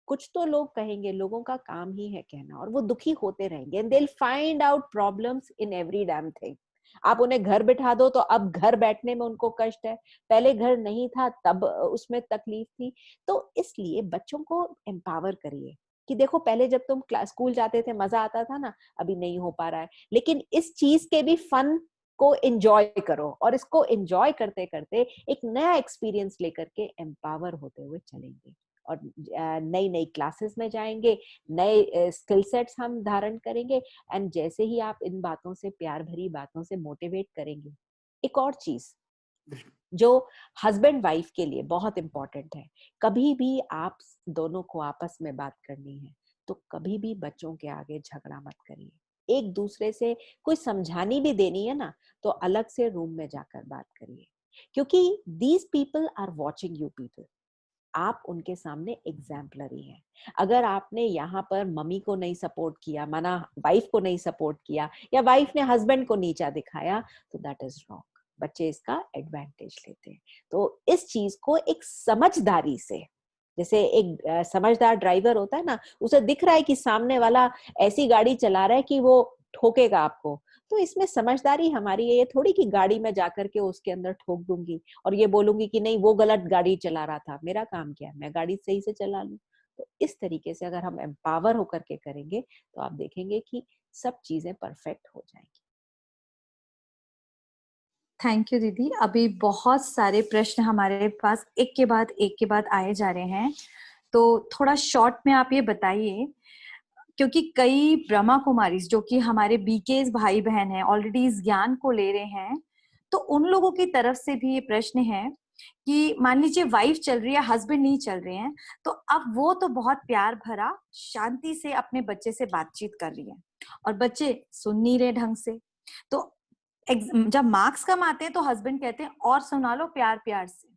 कुछ तो लोग कहेंगे, लोगों का काम ही है कहना, और वो दुखी होते रहेंगे, and they will find out problems in every damn thing. आप उन्हें घर बिठा दो तो अब घर बैठने में उनको कष्ट है, पहले घर नहीं था तब उसमें तकलीफ थी। तो इसलिए बच्चों को एम्पावर करिए कि देखो पहले जब तुम स्कूल जाते थे मजा आता था ना, अभी नहीं हो पा रहा है, लेकिन इस चीज के भी फन को एंजॉय करो, और इसको एंजॉय करते करते एक नया एक्सपीरियंस लेकर के एम्पावर होते हुए चलेंगे, और नई नई क्लासेस में जाएंगे, नए स्किल सेट्स हम धारण करेंगे। एंड जैसे ही आप इन बातों से, प्यार भरी बातों से मोटिवेट करेंगे। एक और चीज जो हस्बैंड वाइफ के लिए बहुत इंपॉर्टेंट है, कभी भी आप दोनों को आपस में बात करनी है तो कभी भी बच्चों के आगे झगड़ा मत करिए। एक दूसरे से कोई समझानी भी देनी है ना, तो अलग से रूम में जाकर बात करिए, क्योंकि these people are watching you people. आप उनके सामने एग्जाम्पलरी हैं। अगर आपने यहाँ पर मम्मी को नहीं सपोर्ट किया, माना वाइफ को नहीं सपोर्ट किया, या वाइफ ने हस्बैंड को नीचा दिखाया, तो दैट इज रॉन्ग। बच्चे इसका एडवांटेज लेते हैं। तो इस चीज को एक समझदारी से, जैसे एक समझदार ड्राइवर होता है ना, उसे दिख रहा है कि सामने वाला ऐसी गाड़ी चला रहा है कि वो ठोकेगा आपको, तो इसमें समझदारी हमारी है, ये थोड़ी कि गाड़ी में जाकर के उसके अंदर ठोक दूंगी और ये बोलूंगी कि नहीं वो गलत गाड़ी चला रहा था, मेरा काम क्या है, मैं गाड़ी सही से चला लूं। तो इस तरीके से अगर हम एम्पावर होकर के करेंगे तो आप देखेंगे कि सब चीजें परफेक्ट हो जाएंगी। थैंक यू दीदी। अभी बहुत सारे प्रश्न हमारे पास एक के बाद आए जा रहे हैं, तो थोड़ा शॉर्ट में आप ये बताइए, क्योंकि कई ब्रह्मा कुमारी जो कि हमारे बीकेस भाई बहन हैं ऑलरेडी इस ज्ञान को ले रहे हैं, तो उन लोगों की तरफ से भी ये प्रश्न है कि मान लीजिए वाइफ चल रही है, हस्बैंड नहीं चल रहे हैं, तो अब वो तो बहुत प्यार भरा शांति से अपने बच्चे से बातचीत कर रही है और बच्चे सुन नहीं रहे ढंग से। तो जब मार्क्स कम आते हैं तो हस्बैंड कहते हैं और सुना लो प्यार प्यार से,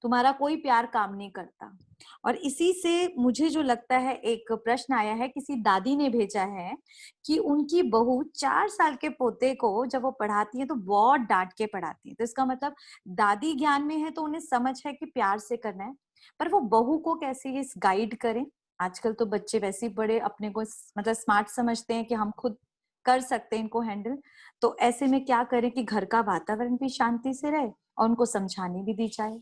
तुम्हारा कोई प्यार काम नहीं करता। और इसी से मुझे जो लगता है, एक प्रश्न आया है, किसी दादी ने भेजा है कि उनकी बहू 4 साल के पोते को जब वो पढ़ाती है तो बहुत डांट के पढ़ाती है। तो इसका मतलब दादी ज्ञान में है तो उन्हें समझ है कि प्यार से करना है, पर वो बहू को कैसे इस गाइड करें। आजकल तो बच्चे वैसे ही बड़े अपने को मतलब स्मार्ट समझते हैं कि हम खुद कर सकते हैं इनको हैंडल। तो ऐसे में क्या करें कि घर का वातावरण भी शांति से रहे और उनको समझाने भी दी जाए।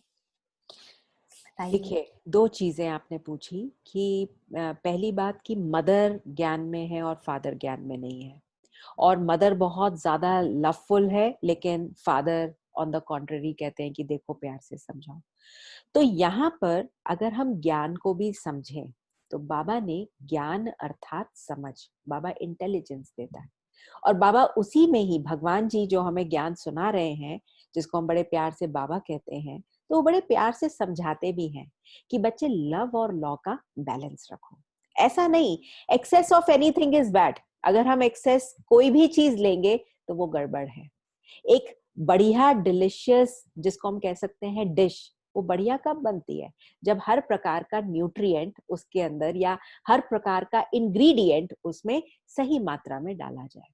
देखिए, 2 चीजें आपने पूछी कि पहली बात कि मदर ज्ञान में है और फादर ज्ञान में नहीं है। और मदर बहुत ज्यादा लवफुल है, लेकिन फादर ऑन द कॉन्ट्ररी कहते हैं कि देखो प्यार से समझाओ। तो यहाँ पर अगर हम ज्ञान को भी समझें तो बाबा ने ज्ञान अर्थात समझ, बाबा इंटेलिजेंस देता है, और बाबा उसी में ही, भगवान जी जो हमें ज्ञान सुना रहे हैं, जिसको हम बड़े प्यार से बाबा कहते हैं, तो वो बड़े प्यार से समझाते भी हैं कि बच्चे लव और लॉ का बैलेंस रखो। ऐसा नहीं excess of anything is bad, अगर हम एक्सेस कोई भी चीज लेंगे तो वो गड़बड़ है। एक बढ़िया डिलिशियस जिसको हम कह सकते हैं डिश, वो बढ़िया कब बनती है? जब हर प्रकार का न्यूट्रिएंट उसके अंदर या हर प्रकार का इंग्रेडिएंट उसमें सही मात्रा में डाला जाए।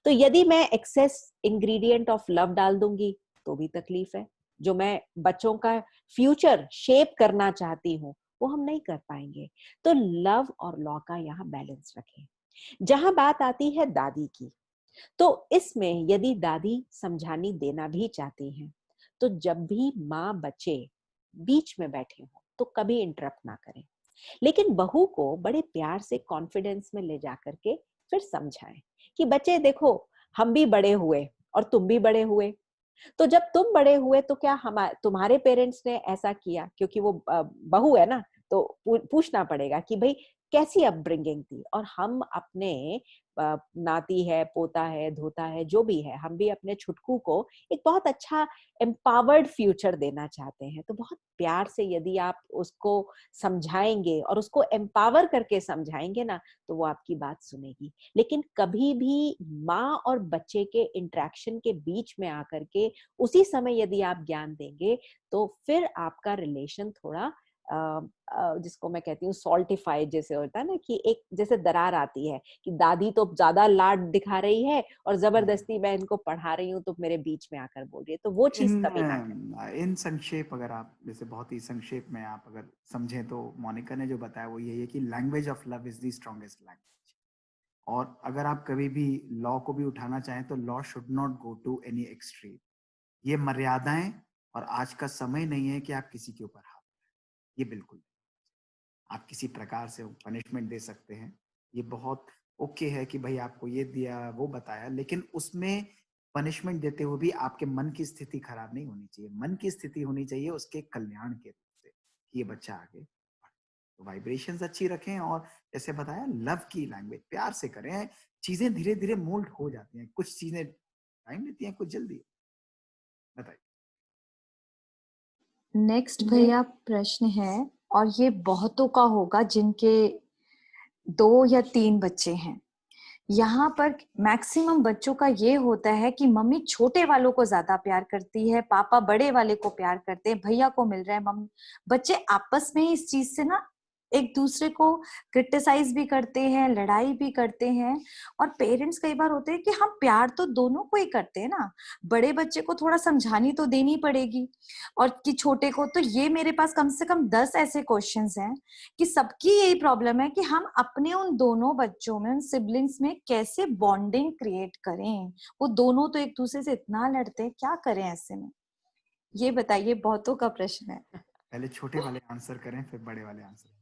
तो यदि मैं एक्सेस इंग्रेडिएंट ऑफ लव डाल दूंगी तो भी तकलीफ है। जो मैं बच्चों का फ्यूचर शेप करना चाहती हूँ वो हम नहीं कर पाएंगे। तो लव और लॉ का यहाँ बैलेंस रखें। जहां बात आती है दादी की, तो इसमें यदि दादी समझानी देना भी चाहती हैं तो जब भी माँ बच्चे बीच में बैठे हों तो कभी इंटरप्ट ना करें, लेकिन बहू को बड़े प्यार से कॉन्फिडेंस में ले जाकर के फिर समझाएं कि बच्चे देखो, हम भी बड़े हुए और तुम भी बड़े हुए, तो जब तुम बड़े हुए तो क्या तुम्हारे पेरेंट्स ने ऐसा किया? क्योंकि वो बहू है ना, तो पूछना पड़ेगा कि भाई कैसी अपब्रिंगिंग थी। और हम अपने नाती है, पोता है, धोता है, जो भी है, हम भी अपने छुटकू को एक बहुत अच्छा एम्पावर्ड फ्यूचर देना चाहते हैं। तो बहुत प्यार से यदि आप उसको समझाएंगे और उसको एम्पावर करके समझाएंगे ना, तो वो आपकी बात सुनेगी। लेकिन कभी भी माँ और बच्चे के इंटरेक्शन के बीच में आकर के उसी समय यदि आप ज्ञान देंगे तो फिर आपका रिलेशन थोड़ा जिसको मैं कहती हूँ सॉल्टिफाइड जैसे होता है ना, कि एक जैसे दरार आती है कि दादी तो ज्यादा लाड दिखा रही है और जबरदस्ती मैं इनको पढ़ा रही हूँ तो मेरे बीच में आकर बोल रही है, तो वो चीज कभी ना करें। इन संक्षेप, अगर आप जैसे बहुत ही संक्षेप में आप अगर समझें तो मोनिका ने जो बताया वो यही है कि language of love is the strongest language. और अगर आप कभी भी लॉ को भी उठाना चाहें तो law should not go to any extreme. ये मर्यादाएं, और आज का समय नहीं है कि आप किसी के ऊपर हाथ उठाएं, ये बिल्कुल। आप किसी प्रकार से पनिशमेंट दे सकते हैं, ये बहुत ओके है कि भाई आपको ये दिया वो बताया, लेकिन उसमें पनिशमेंट देते हुए भी आपके मन की स्थिति खराब नहीं होनी चाहिए। मन की स्थिति होनी चाहिए उसके कल्याण के रूप से कि ये बच्चा आगे बढ़े। तो वाइब्रेशंस अच्छी रखें, और जैसे बताया लव की लैंग्वेज प्यार से करें। चीजें धीरे धीरे मोल्ड हो जाती हैं, कुछ चीजें टाइम लेती हैं, कुछ जल्दी। बताइए। नेक्स्ट भैया प्रश्न है, और ये बहुतों का होगा जिनके 2 या 3 बच्चे हैं। यहाँ पर मैक्सिमम बच्चों का ये होता है कि मम्मी छोटे वालों को ज्यादा प्यार करती है, पापा बड़े वाले को प्यार करते हैं, भैया को मिल रहा है। मम्मी, बच्चे आपस में ही इस चीज से ना एक दूसरे को क्रिटिसाइज भी करते हैं, लड़ाई भी करते हैं। और पेरेंट्स कई बार होते हैं कि हम प्यार तो दोनों को ही करते हैं ना, बड़े बच्चे को थोड़ा समझानी तो देनी पड़ेगी, और कि छोटे को। तो ये मेरे पास कम से कम 10 ऐसे क्वेश्चंस हैं कि सबकी यही प्रॉब्लम है कि हम अपने उन दोनों बच्चों में, उन सिबलिंग्स में कैसे बॉन्डिंग क्रिएट करें। वो दोनों तो एक दूसरे से इतना लड़ते हैं, क्या करें ऐसे में? ये बताइए, बहुतों का प्रश्न है। पहले छोटे वाले आंसर करें, फिर बड़े वाले आंसर।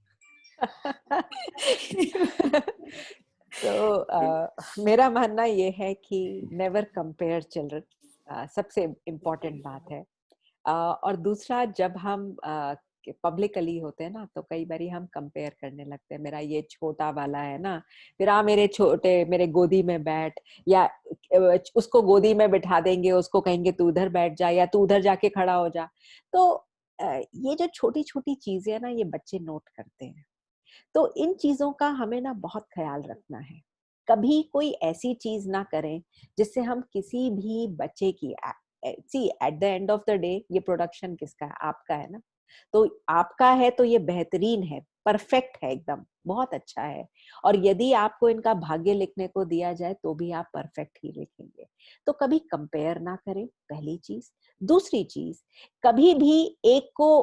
तो मेरा मानना ये है कि नेवर कंपेयर चिल्ड्रन, सबसे इम्पोर्टेंट बात है। और दूसरा, जब हम पब्लिकली होते हैं ना, तो कई बारी हम कंपेयर करने लगते हैं, मेरा ये छोटा वाला है ना, फिर मेरे छोटे, मेरे गोदी में बैठ, या उसको गोदी में बिठा देंगे, उसको कहेंगे तू उधर बैठ जा या तू उधर जाके खड़ा हो जा। तो ये जो छोटी छोटी चीजें है ना, ये बच्चे नोट करते हैं। तो इन चीजों का हमें ना बहुत ख्याल रखना है। कभी कोई ऐसी चीज ना करें जिससे हम किसी भी बच्चे की, see at the end of the day ये प्रोडक्शन किसका है? आपका है ना। तो आपका है तो ये बेहतरीन है, परफेक्ट है, एकदम बहुत अच्छा है। और यदि आपको इनका भाग्य लिखने को दिया जाए तो भी आप परफेक्ट ही लिखेंगे। तो कभी कंपेयर ना करें, पहली चीज। दूसरी चीज, कभी भी एक को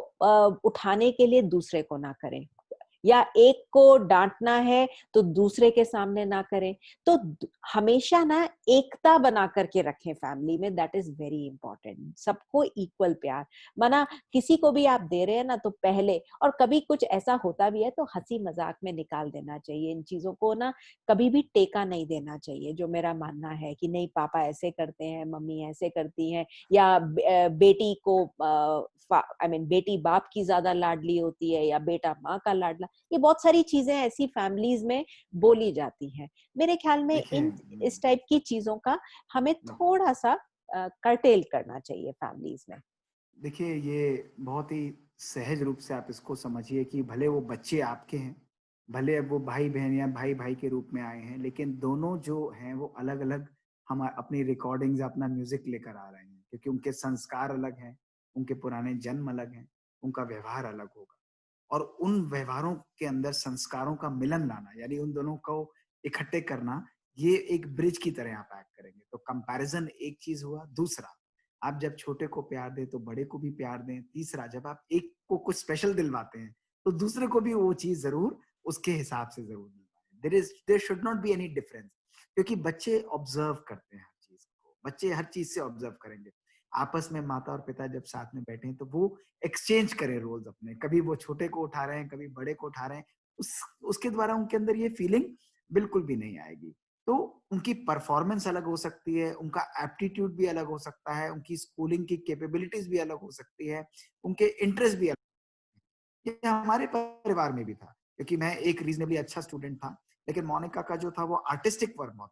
उठाने के लिए दूसरे को ना करें। या एक को डांटना है तो दूसरे के सामने ना करें। तो हमेशा ना एकता बना करके रखें फैमिली में, दैट इज वेरी इंपॉर्टेंट। सबको इक्वल प्यार, माना किसी को भी आप दे रहे हैं ना तो पहले, और कभी कुछ ऐसा होता भी है तो हंसी मजाक में निकाल देना चाहिए। इन चीजों को ना कभी भी टेका नहीं देना चाहिए, जो मेरा मानना है कि नहीं पापा ऐसे करते हैं, मम्मी ऐसे करती हैं, या बेटी को बेटी बाप की ज्यादा लाडली होती है या बेटा माँ का लाडला, ये बहुत सारी चीजें ऐसी फैमिलीज में बोली जाती हैं। मेरे ख्याल में देखिए इस टाइप की चीजों का हमें थोड़ा सा कर्टेल करना चाहिए फैमिलीज में। देखिए ये बहुत ही सहज रूप से आप इसको समझिए कि भले वो बच्चे आपके हैं, भले अब वो भाई बहन या भाई भाई के रूप में आए हैं, लेकिन दोनों जो हैं वो अलग अलग हम अपनी रिकॉर्डिंग्स, अपना म्यूजिक लेकर आ रहे हैं, क्योंकि उनके संस्कार अलग हैं, उनके पुराने जन्म अलग हैं, उनका व्यवहार अलग होगा। और उन व्यवहारों के अंदर संस्कारों का मिलन लाना, यानी उन दोनों को इकट्ठे करना, ये एक ब्रिज की तरह आप एक्ट करेंगे। तो कंपैरिजन एक चीज हुआ। दूसरा, आप जब छोटे को प्यार दें तो बड़े को भी प्यार दें। तीसरा, जब आप एक को कुछ स्पेशल दिलवाते हैं तो दूसरे को भी वो चीज जरूर उसके हिसाब से जरूर दिलवाएं। There should not be any difference, क्योंकि बच्चे ऑब्जर्व करते हैं हर चीज को, बच्चे हर चीज से ऑब्जर्व करेंगे। आपस में माता और पिता जब साथ में बैठे हैं तो वो एक्सचेंज करें रोल्स अपने, कभी वो छोटे को उठा रहे हैं, कभी बड़े को उठा रहे हैं, उसके द्वारा उनके अंदर ये फीलिंग बिल्कुल भी नहीं आएगी। तो उनकी परफॉर्मेंस अलग हो सकती है, उनका एप्टीट्यूड भी अलग हो सकता है, उनकी स्कूलिंग की कैपेबिलिटीज भी अलग हो सकती है, उनके इंटरेस्ट भी अलग। ये हमारे परिवार में भी था, क्योंकि मैं एक रीजनेबली अच्छा स्टूडेंट था, लेकिन मोनिका का जो था वो आर्टिस्टिक वर्क बहुत,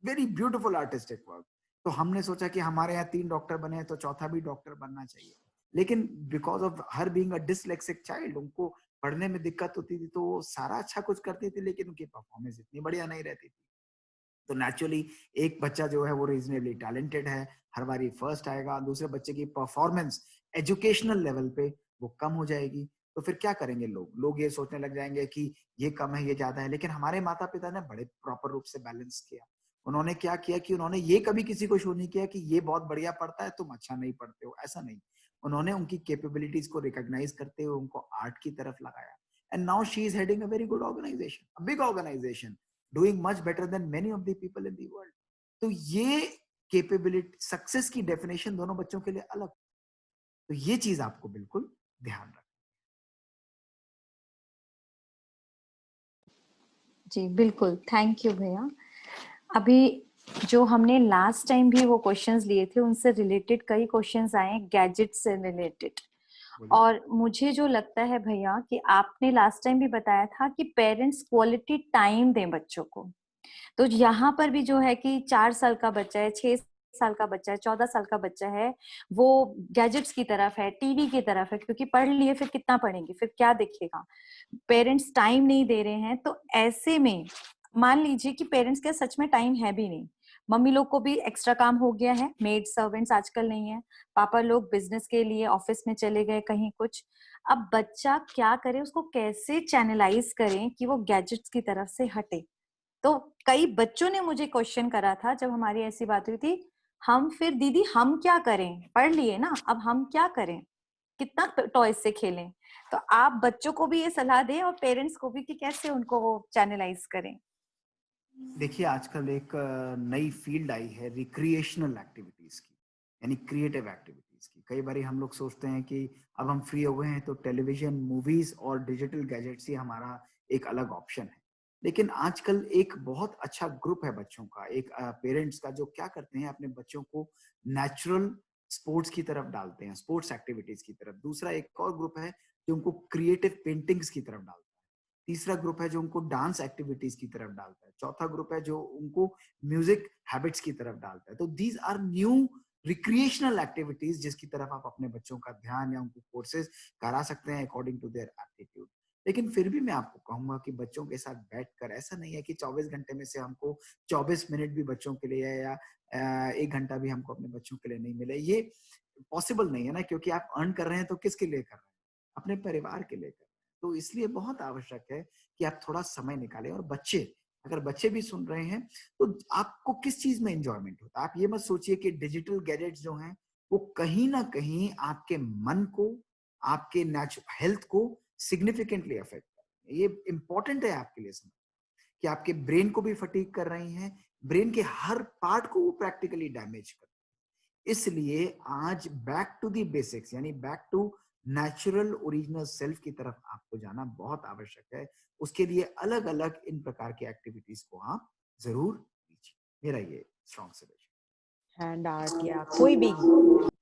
वेरी ब्यूटीफुल आर्टिस्टिक वर्क। तो हमने सोचा कि हमारे यहाँ 3 डॉक्टर बने हैं तो चौथा भी डॉक्टर बनना चाहिए। लेकिन because of her being a dyslexic child, उनको पढ़ने में दिक्कत होती थी, तो वो सारा अच्छा कुछ करती थी, लेकिन उनकी परफॉर्मेंस इतनी बढ़िया नहीं रहती थी। तो नेचुरली एक बच्चा जो है वो रीजनेबली टैलेंटेड है, हर बारी फर्स्ट आएगा, दूसरे बच्चे की परफॉर्मेंस एजुकेशनल लेवल पे वो कम हो जाएगी। तो फिर क्या करेंगे लोग ये सोचने लग जाएंगे कि ये कम है, ये ज्यादा है। लेकिन हमारे माता पिता ने बड़े प्रॉपर रूप से बैलेंस किया। उन्होंने क्या किया कि उन्होंने ये कभी किसी को शो नहीं किया कि ये बहुत बढ़िया पढ़ता है, तुम अच्छा नहीं पढ़ते हो, ऐसा नहीं। उन्होंने उनकी कैपेबिलिटीज को रिकॉग्नाइज करते हुए उनको आर्ट की तरफ लगाया। And now she is heading a very good organisation, a big organisation, doing much better than many of the people in the world. तो ये कैपेबिलिटी, सक्सेस की डेफिनेशन दोनों बच्चों के लिए अलग। तो ये चीज आपको बिल्कुल ध्यान रखना। जी बिल्कुल, थैंक यू भैया। अभी जो हमने लास्ट टाइम भी वो क्वेश्चंस लिए थे, उनसे रिलेटेड कई क्वेश्चंस आए गैजेट से रिलेटेड। और मुझे जो लगता है भैया कि आपने लास्ट टाइम भी बताया था कि पेरेंट्स क्वालिटी टाइम दें बच्चों को। तो यहाँ पर भी जो है कि 4 साल का बच्चा है, 6 साल का बच्चा है, 14 साल का बच्चा है, वो गैजेट्स की तरफ है, टीवी की तरफ है, क्योंकि पढ़ लिए फिर कितना पढ़ेंगे, फिर क्या देखेगा। पेरेंट्स टाइम नहीं दे रहे हैं, तो ऐसे में मान लीजिए कि पेरेंट्स के सच में टाइम है भी नहीं, मम्मी लोग को भी एक्स्ट्रा काम हो गया है, मेड सर्वेंट्स आजकल नहीं है, पापा लोग बिजनेस के लिए ऑफिस में चले गए कहीं कुछ। अब बच्चा क्या करे, उसको कैसे चैनलाइज करें कि वो गैजेट्स की तरफ से हटे। तो कई बच्चों ने मुझे क्वेश्चन करा था जब हमारी ऐसी बात हुई थी, हम फिर दीदी हम क्या करें, पढ़ लिए ना, अब हम क्या करें, कितना टॉयज से खेलें। तो आप बच्चों को भी ये सलाह दें और पेरेंट्स को भी कि कैसे उनको वो चैनलाइज करें। देखिए आजकल एक नई फील्ड आई है रिक्रिएशनल एक्टिविटीज की, यानी क्रिएटिव एक्टिविटीज की। कई बार हम लोग सोचते हैं कि अब हम फ्री हो गए हैं तो टेलीविजन, मूवीज और डिजिटल गैजेट्स ही हमारा एक अलग ऑप्शन है। लेकिन आजकल एक बहुत अच्छा ग्रुप है बच्चों का, एक पेरेंट्स का, जो क्या करते हैं अपने बच्चों को नेचुरल स्पोर्ट्स की तरफ डालते हैं, स्पोर्ट्स एक्टिविटीज की तरफ। दूसरा एक और ग्रुप है जो उनको क्रिएटिव पेंटिंग्स की तरफ डालता है। तीसरा ग्रुप है जो उनको डांस एक्टिविटीज की तरफ डालता है। चौथा ग्रुप है जो उनको म्यूजिक हैबिट्स की तरफ डालता है। तो these are new recreational activities जिसकी तरफ आप अपने बच्चों का ध्यान या उनको कोर्सेज करा सकते हैं अकॉर्डिंग टू देयर एप्टीट्यूड। लेकिन फिर भी मैं आपको कहूंगा कि बच्चों के साथ बैठकर, ऐसा नहीं है कि 24 घंटे में से हमको 24 मिनट भी बच्चों के लिए या 1 घंटा भी हमको अपने बच्चों के लिए नहीं मिले। ये पॉसिबल नहीं है ना, क्योंकि आप अर्न कर रहे हैं तो किसके लिए कर रहे हैं? अपने परिवार के लिए कर रहे हैं। तो इसलिए बहुत आवश्यक है कि आप थोड़ा समय निकालें। और बच्चे, अगर बच्चे भी सुन रहे हैं तो आपको किस चीज में एंजॉयमेंट होता है। आप ये मत सोचिए कि डिजिटल गैजेट्स जो हैं वो कहीं ना कहीं आपके मन को, आपके नेचुरल हेल्थ को सिग्निफिकेंटली अफेक्ट कर। ये इंपॉर्टेंट है आपके लिए समझ कि आपके ब्रेन को भी फटीग कर रही हैं, ब्रेन के हर पार्ट को वो प्रैक्टिकली डैमेज कर। इसलिए आज बैक टू दी बेसिक्स यानी back to natural original self की तरफ आपको जाना बहुत आवश्यक है। उसके लिए अलग अलग इन प्रकार की एक्टिविटीज को आप जरूर कीजिए। मेरा ये स्ट्रॉन्ग सजेशन। हैंड आर्ट या कोई भी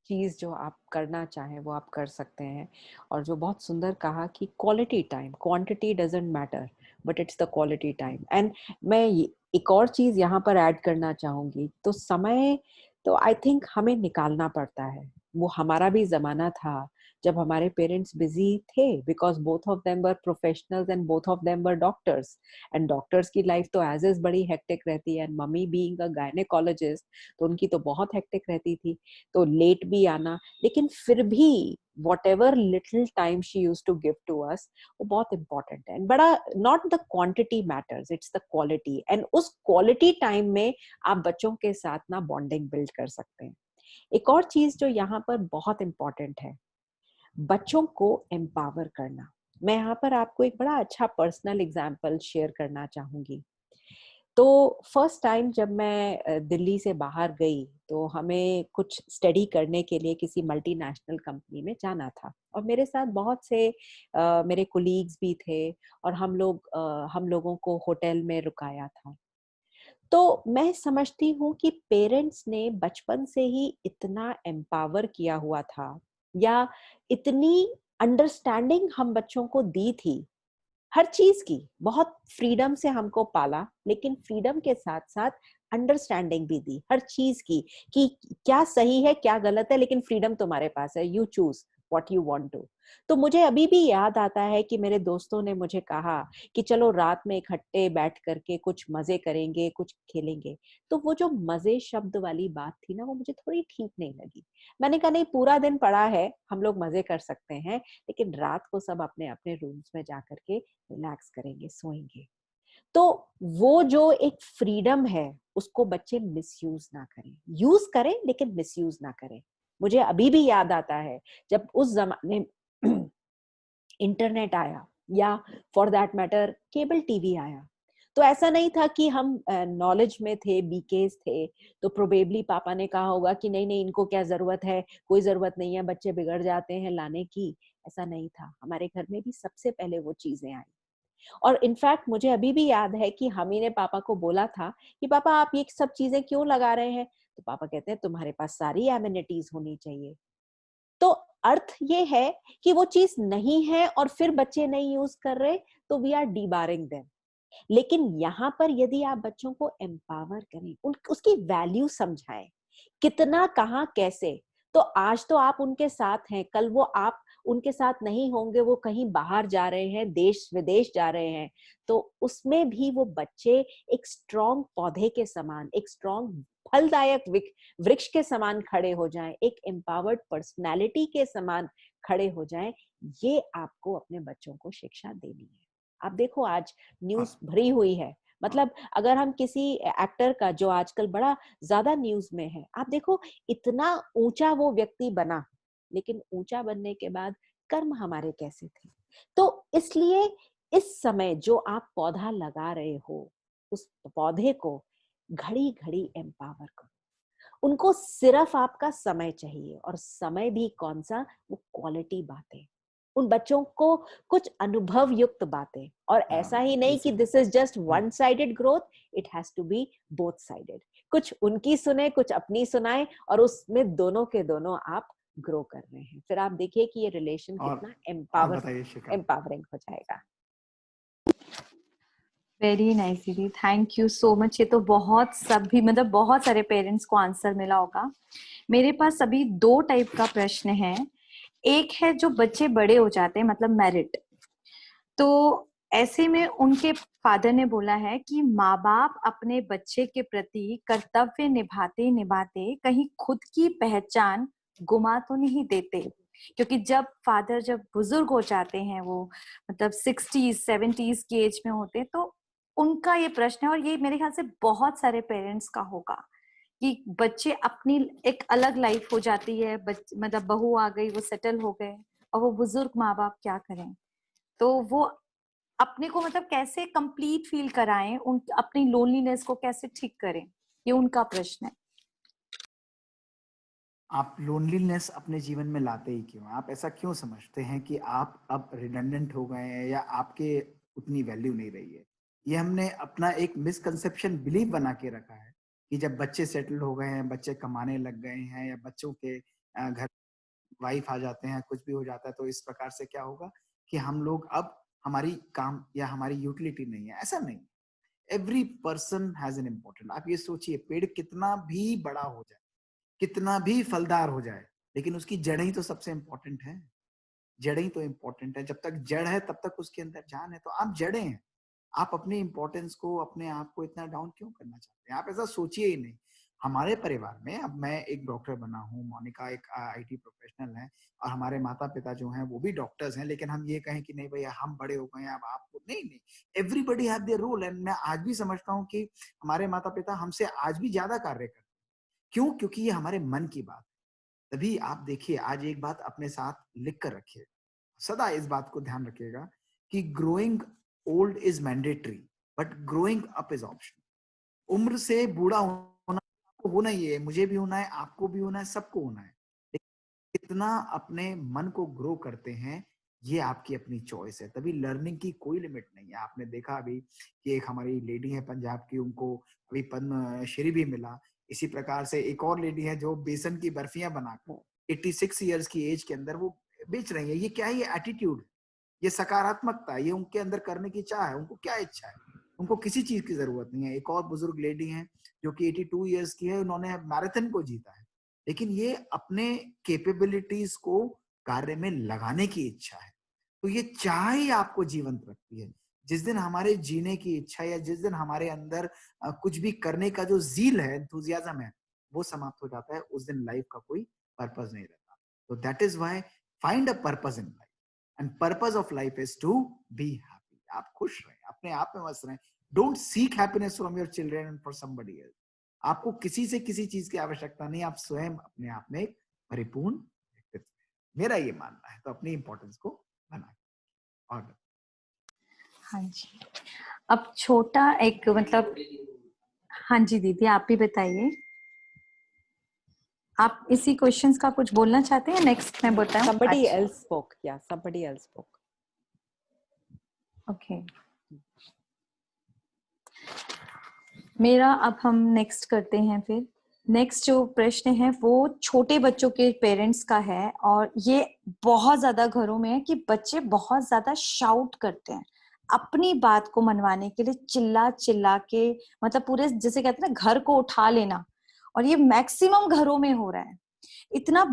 चीज जो आप करना चाहें वो आप कर सकते हैं। और जो बहुत सुंदर कहा कि quality time, quantity doesn't matter but it's the quality time. And मैं एक और चीज यहाँ पर ऐड करना चाहूंगी, तो समय तो आई थिंक हमें निकालना पड़ता है। वो हमारा भी जमाना था जब हमारे पेरेंट्स बिजी थे, because both of them were professionals and both of them were doctors, and doctors की लाइफ तो एज इज बड़ी हेक्टिक रहती है। And mummy being a gynaecologist, तो उनकी तो बहुत हेक्टिक रहती थी, तो लेट भी आना, लेकिन फिर भी whatever little time she used to give to us, वो बहुत important है। And बड़ा not the quantity matters, it's the quality। and उस quality time में आप बच्चों के साथ ना bonding build कर सकते हैं। एक और चीज जो यहाँ पर बहुत important है, बच्चों को empower करना। मैं यहाँ पर आपको एक बड़ा अच्छा पर्सनल एग्जाम्पल शेयर करना चाहूंगी। तो फर्स्ट टाइम जब मैं दिल्ली से बाहर गई, तो हमें कुछ स्टडी करने के लिए किसी मल्टीनेशनल कंपनी में जाना था, और मेरे साथ बहुत से मेरे कोलीग्स भी थे, और हम लोगों को होटल में रुकाया था। तो मैं समझती हूँ कि पेरेंट्स ने बचपन से ही इतना एम्पावर किया हुआ था, या इतनी अंडरस्टैंडिंग हम बच्चों को दी थी हर चीज की। बहुत फ्रीडम से हमको पाला, लेकिन फ्रीडम के साथ साथ अंडरस्टैंडिंग भी दी हर चीज की, कि क्या सही है क्या गलत है, लेकिन फ्रीडम तुम्हारे पास है, you choose what you want to. तो मुझे अभी भी याद आता है कि मेरे दोस्तों ने मुझे कहा कि चलो रात में इकट्ठे बैठ करके कुछ मजे करेंगे, कुछ खेलेंगे। तो वो जो मजे शब्द वाली बात थी ना, वो मुझे थोड़ी ठीक नहीं लगी। मैंने कहा नहीं, पूरा दिन पड़ा है, हम लोग मजे कर सकते हैं, लेकिन रात को सब अपने अपने रूम्स में जा करके रिलैक्स करेंगे, सोएंगे। तो वो जो एक फ्रीडम है, उसको बच्चे मिसयूज ना करें, यूज करें लेकिन मिसयूज ना करें। मुझे अभी भी याद आता है जब उस जमाने इंटरनेट आया, या for that matter cable TV आया, तो ऐसा नहीं था कि हम नॉलेज में थे, बीकेस थे, तो प्रोबेबली पापा ने कहा होगा कि नहीं नहीं, इनको क्या जरूरत है, कोई जरूरत नहीं है, बच्चे बिगड़ जाते हैं लाने की। ऐसा नहीं था, हमारे घर में भी सबसे पहले वो चीजें आई। और इनफैक्ट मुझे अभी भी याद है कि हम ही ने पापा को बोला था कि पापा आप ये सब चीजें क्यों लगा रहे हैं, तो पापा कहते हैं तुम्हारे पास सारी एमिनिटीज होनी चाहिए। तो अर्थ ये है कि वो चीज नहीं है और फिर बच्चे नहीं यूज कर रहे, तो वी आर डीबारिंग देम। लेकिन यहाँ पर यदि आप बच्चों को एम्पावर करें, उसकी वैल्यू समझाएं, कितना कहाँ कैसे, तो आज तो आप उनके साथ हैं, कल वो आप उनके साथ नहीं होंगे, वो कहीं बाहर जा रहे हैं, देश विदेश जा रहे हैं, तो उसमें भी वो बच्चे एक स्ट्रॉन्ग पौधे के समान, एक स्ट्रॉन्ग फलदायक वृक्ष के समान खड़े हो जाएं, एक एम्पावर्ड पर्सनालिटी के समान खड़े हो जाएं। ये आपको अपने बच्चों को शिक्षा देनी है। आप देखो आज न्यूज भरी हुई है, मतलब अगर हम किसी एक्टर का जो आजकल बड़ा ज्यादा न्यूज में है, आप देखो इतना ऊंचा वो व्यक्ति बना, लेकिन ऊंचा बनने के बाद कर्म हमारे कैसे थे। तो इसलिए इस समय जो आप पौधा लगा रहे हो, उस पौधे को घड़ी घड़ी एम्पावर करो। उनको सिर्फ आपका समय चाहिए, और समय भी कौन सा, वो क्वालिटी बातें, उन बच्चों को कुछ अनुभव युक्त बातें। और ऐसा ही नहीं कि this is just one sided growth, it has to be both sided. कुछ उनकी सुने, कुछ अपनी सुनाए, और उसमें दोनों के दोनों आप ग्रो कर रहे हैं। फिर आप देखिए कि ये रिलेशन कितना एम्पावरिंग हो जाएगा। वेरी नाइस दीदी, थैंक यू सो मच। ये तो बहुत सभी मतलब बहुत सारे पेरेंट्स को आंसर मिला होगा। मेरे पास अभी 2 टाइप का प्रश्न है। एक है जो बच्चे बड़े हो जाते हैं, मतलब मैरिड, तो ऐसे में उनके फादर ने बोला है कि माँ बाप अपने बच्चे के प्रति कर्तव्य निभाते निभाते कहीं खुद की पहचान गुमा तो नहीं देते, क्योंकि जब फादर जब बुजुर्ग हो जाते हैं, वो मतलब 60s 70s की एज में होते हैं, तो उनका ये प्रश्न है, और ये मेरे ख्याल से बहुत सारे पेरेंट्स का होगा, कि बच्चे अपनी एक अलग लाइफ हो जाती है, मतलब बहू आ गई, वो सेटल हो गए, और वो बुजुर्ग माँ बाप क्या करें। तो वो अपने को मतलब कैसे कंप्लीट फील कराएं, उन अपनी लोनलीनेस को कैसे ठीक करें, ये उनका प्रश्न है। आप लोनलीनेस अपने जीवन में लाते ही क्यों? आप ऐसा क्यों समझते हैं कि आप अब रिडंडेंट हो गए हैं या आपके उतनी वैल्यू नहीं रही है? ये हमने अपना एक मिसकंसेप्शन बिलीव बना के रखा है कि जब बच्चे सेटल हो गए हैं, बच्चे कमाने लग गए हैं या बच्चों के घर वाइफ आ जाते हैं, कुछ भी हो जाता है, तो इस प्रकार से क्या होगा कि हम लोग अब हमारी काम या हमारी यूटिलिटी नहीं है। ऐसा नहीं। Every person has an important. आप ये सोचिए, पेड़ कितना भी बड़ा हो जाए, कितना भी फलदार हो जाए, लेकिन उसकी जड़ ही तो सबसे इंपॉर्टेंट है। जड़ ही तो इंपॉर्टेंट है। जब तक जड़ है तब तक उसके अंदर जान है। तो आप जड़ें हैं। आप अपनी इंपॉर्टेंस को, अपने आप को इतना डाउन क्यों करना चाहते हैं? आप ऐसा सोचिए ही नहीं। हमारे परिवार में, अब मैं एक डॉक्टर बना हूँ, मोनिका एक आईटी प्रोफेशनल है, और हमारे माता पिता जो हैं वो भी डॉक्टर्स हैं, लेकिन हम ये कहें कि नहीं भैया हम बड़े हो गए हैं अब आपको, नहीं नहीं, everybody have their role. And मैं आज भी समझता हूँ कि हमारे माता पिता हमसे आज भी ज्यादा कार्य करते हैं। क्यों? क्योंकि ये हमारे मन की बात है। तभी आप देखिए, आज एक बात अपने साथ लिख कर रखिए, सदा इस बात को ध्यान रखिएगा कि growing old is mandatory but growing up is optional. उम्र से बूढ़ा होना आपको होना ही है, मुझे भी होना है, आपको भी होना है, सबको होना है। लेकिन कितना अपने मन को ग्रो करते हैं, ये आपकी अपनी चॉइस है। तभी लर्निंग की कोई लिमिट नहीं है। आपने देखा अभी कि एक हमारी लेडी है पंजाब की, उनको अभी पद्म श्री भी मिला। इसी प्रकार से एक और लेडी है जो बेसन की बर्फियां बनाकर 86 ईयर्स की एज के अंदर वो बेच रही है। ये क्या है? ये एटीट्यूड, ये सकारात्मकता, ये उनके अंदर करने की चाह है। उनको क्या इच्छा है? उनको किसी चीज की जरूरत नहीं है। एक और बुजुर्ग लेडी है जो कि 82 ईयर्स की है, उन्होंने मैराथन को जीता है, लेकिन ये अपने कैपेबिलिटीज को कार्य में लगाने की इच्छा है। तो ये चाह ही आपको जीवंत रखती है। जिस दिन हमारे जीने की इच्छा या जिस दिन हमारे अंदर कुछ भी करने का जो जील है, एंथुसियाज्म है, वो समाप्त हो जाता है, उस दिन लाइफ का कोई पर्पस नहीं रहता। तो that is why find a purpose in life, and purpose of life is to be happy. आप खुश रहें, अपने आप में मस्त रहें। Don't seek happiness from your children and for somebody else. आपको किसी से किसी चीज की आवश्यकता नहीं। आप स्वयं अपने आप में एक परिपूर्ण व्यक्तित्व है, मेरा ये मानना है। तो अपनी इंपॉर्टेंस को बना और हाँ जी, अब छोटा एक मतलब, हाँ जी दीदी आप भी बताइए, आप इसी क्वेश्चंस का कुछ बोलना चाहते हैं? नेक्स्ट मैं बताऊं? Somebody अच्छा, else spoke. Yeah, somebody else spoke. Okay. मेरा अब हम नेक्स्ट करते हैं। फिर नेक्स्ट जो प्रश्न है वो छोटे बच्चों के पेरेंट्स का है, और ये बहुत ज्यादा घरों में है कि बच्चे बहुत ज्यादा शाउट करते हैं अपनी बात को मनवाने के लिए, चिल्ला चिल्ला के, मतलब पूरे जैसे कहते हैं ना घर को उठा लेना। और ये मैक्सिमम घरों में हो रहा है। इतना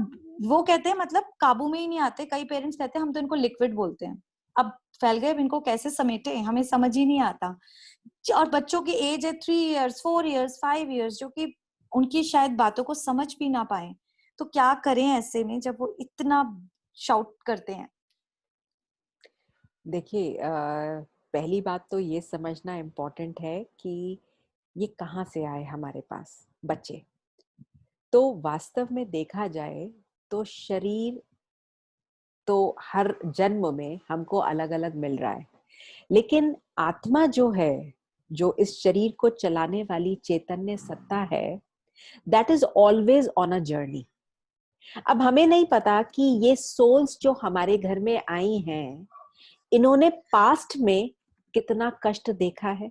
वो कहते हैं मतलब काबू में ही नहीं आते। कई पेरेंट्स कहते हैं हम तो इनको लिक्विड बोलते हैं, अब फैल गए, अब इनको कैसे समेटे हमें समझ ही नहीं आता। और बच्चों की एज है 3 इयर्स, 4 इयर्स, 5 इयर्स, जो कि उनकी शायद बातों को समझ भी ना पाए। तो क्या करें ऐसे में जब वो इतना शाउट करते हैं? देखिए, पहली बात तो ये समझना इम्पोर्टेंट है कि ये कहाँ से आए हमारे पास बच्चे। तो वास्तव में देखा जाए तो शरीर तो हर जन्म में हमको अलग अलग मिल रहा है, लेकिन आत्मा जो है, जो इस शरीर को चलाने वाली चैतन्य सत्ता है, that is always on a journey. अब हमें नहीं पता कि ये सोल्स जो हमारे घर में आई हैं, इन्होंने पास्ट में कितना कष्ट देखा है।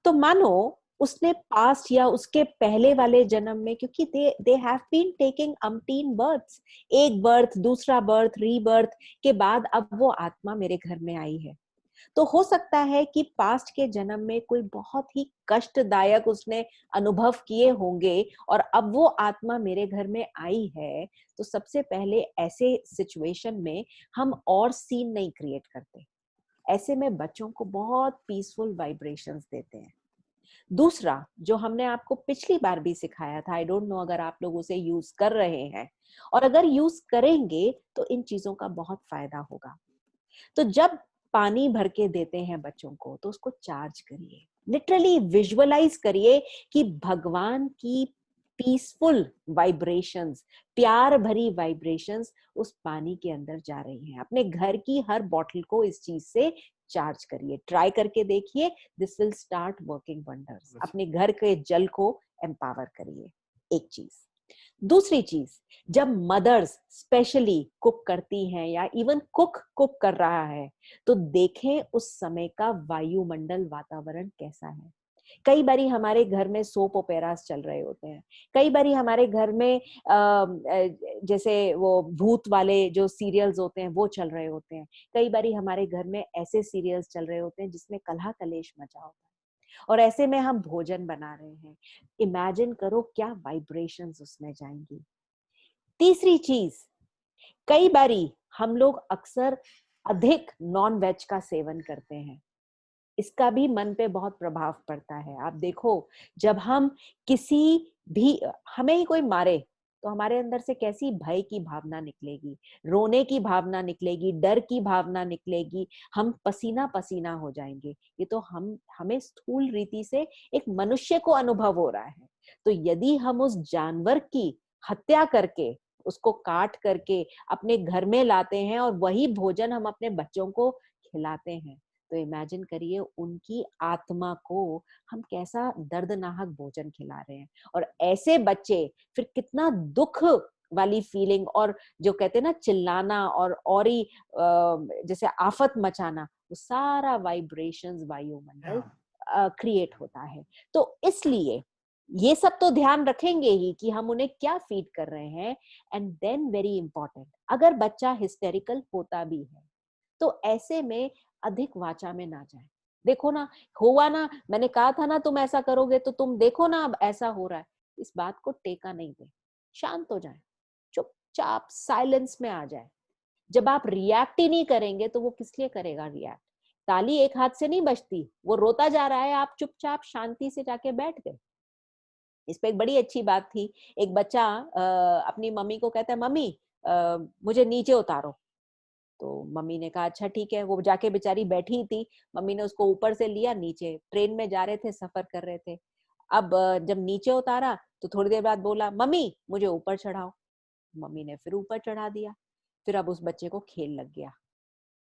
तो मानो उसने पास्ट या उसके पहले वाले जन्म में, क्योंकि they have been taking umpteen births, एक बर्थ, दूसरा बर्थ, रीबर्थ के बाद अब वो आत्मा मेरे घर में आई है। तो हो सकता है कि पास्ट के जन्म में कोई बहुत ही कष्टदायक उसने अनुभव किए होंगे और अब वो आत्मा मेरे घर में आई है। तो सबसे पहले ऐसे सिचुएशन में हम और सीन नहीं क्रिएट करते, ऐसे में बच्चों को बहुत पीसफुल वाइब्रेशंस देते हैं। दूसरा, जो हमने आपको पिछली बार भी सिखाया था, आई डोंट नो अगर आप लोग उसे यूज कर रहे हैं, और अगर यूज करेंगे तो इन चीजों का बहुत फायदा होगा। तो जब पानी भर के देते हैं बच्चों को तो उसको चार्ज करिए, लिटरली विजुअलाइज करिए कि भगवान की पीसफुल वाइब्रेशंस, प्यार भरी वाइब्रेशंस उस पानी के अंदर जा रही हैं। अपने घर की हर बॉटल को इस चीज से चार्ज करिए, ट्राई करके देखिए, this will start working wonders. अपने घर के जल को एम्पावर करिए, एक चीज। दूसरी चीज, जब मदर्स स्पेशली कुक करती हैं या इवन कुक कर रहा है, तो देखें उस समय का वायुमंडल, वातावरण कैसा है। कई बारी हमारे घर में सोप ओपेरास चल रहे होते हैं, कई बारी हमारे घर में जैसे वो भूत वाले जो सीरियल्स होते हैं वो चल रहे होते हैं, कई बारी हमारे घर में ऐसे सीरियल्स चल रहे होते हैं जिसमें कलह कलेश मचा होता है, और ऐसे में हम भोजन बना रहे हैं। इमेजिन करो क्या वाइब्रेशंस उसमें जाएंगी। तीसरी चीज, कई बारी हम लोग अक्सर अधिक नॉन वेज का सेवन करते हैं, इसका भी मन पे बहुत प्रभाव पड़ता है। आप देखो, जब हम किसी भी, हमें ही कोई मारे तो हमारे अंदर से कैसी भय की भावना निकलेगी, रोने की भावना निकलेगी, डर की भावना निकलेगी, हम पसीना पसीना हो जाएंगे। ये तो हमें स्थूल रीति से एक मनुष्य को अनुभव हो रहा है। तो यदि हम उस जानवर की हत्या करके, उसको काट करके अपने घर में लाते हैं और वही भोजन हम अपने बच्चों को खिलाते हैं, तो इमेजिन करिए उनकी आत्मा को हम कैसा दर्दनाक भोजन खिला रहे हैं। और ऐसे बच्चे फिर कितना दुख वाली फीलिंग, और जो कहते हैं ना चिल्लाना और ही जैसे आफत मचाना, वो सारा वाइब्रेशंस वायुमंडल क्रिएट होता है। तो इसलिए ये सब तो ध्यान रखेंगे ही कि हम उन्हें क्या फीड कर रहे हैं। एंड देन वेरी इंपॉर्टेंट, अगर बच्चा हिस्टेरिकल होता भी है तो ऐसे में अधिक वाचा में ना जाए। देखो ना, हुआ ना, मैंने कहा था ना तुम ऐसा करोगे तो तुम देखो ना अब ऐसा हो रहा है, इस बात को टेका नहीं दे, शांत हो जाए, चुपचाप साइलेंस में आ जाए। जब आप रिएक्ट ही नहीं करेंगे तो वो किस लिए करेगा रिएक्ट। ताली एक हाथ से नहीं बजती, वो रोता जा रहा है, आप चुपचाप शांति से जाके बैठ गए। इस पे एक बड़ी अच्छी बात थी, एक बच्चा अपनी मम्मी को कहता है, मम्मी मुझे नीचे उतारो। तो मम्मी ने कहा अच्छा ठीक है। वो जाके बेचारी बैठी थी, मम्मी ने उसको ऊपर से लिया नीचे, ट्रेन में जा रहे थे, सफर कर रहे थे। अब जब नीचे उतारा तो थोड़ी देर बाद बोला, मम्मी मुझे ऊपर चढ़ाओ। मम्मी ने फिर ऊपर चढ़ा दिया। फिर अब उस बच्चे को खेल लग गया,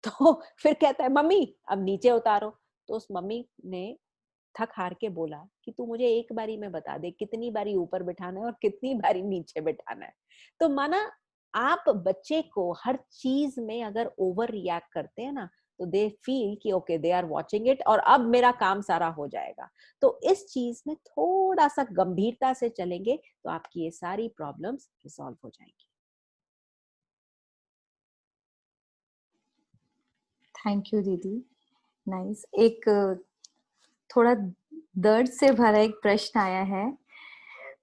तो फिर कहता है मम्मी अब नीचे उतारो। तो उस मम्मी ने थक हार के बोला कि तू मुझे एक बारी में बता दे कितनी बारी ऊपर बिठाना है और कितनी बारी नीचे बिठाना है। तो माना आप बच्चे को हर चीज में अगर ओवर रिएक्ट करते हैं ना, तो दे फील कि okay they are watching it और अब मेरा काम सारा हो जाएगा। तो इस चीज में थोड़ा सा गंभीरता से चलेंगे तो आपकी ये सारी प्रॉब्लम्स रिसॉल्व हो जाएंगी। थैंक यू दीदी, नाइस। एक थोड़ा दर्द से भरा एक प्रश्न आया है।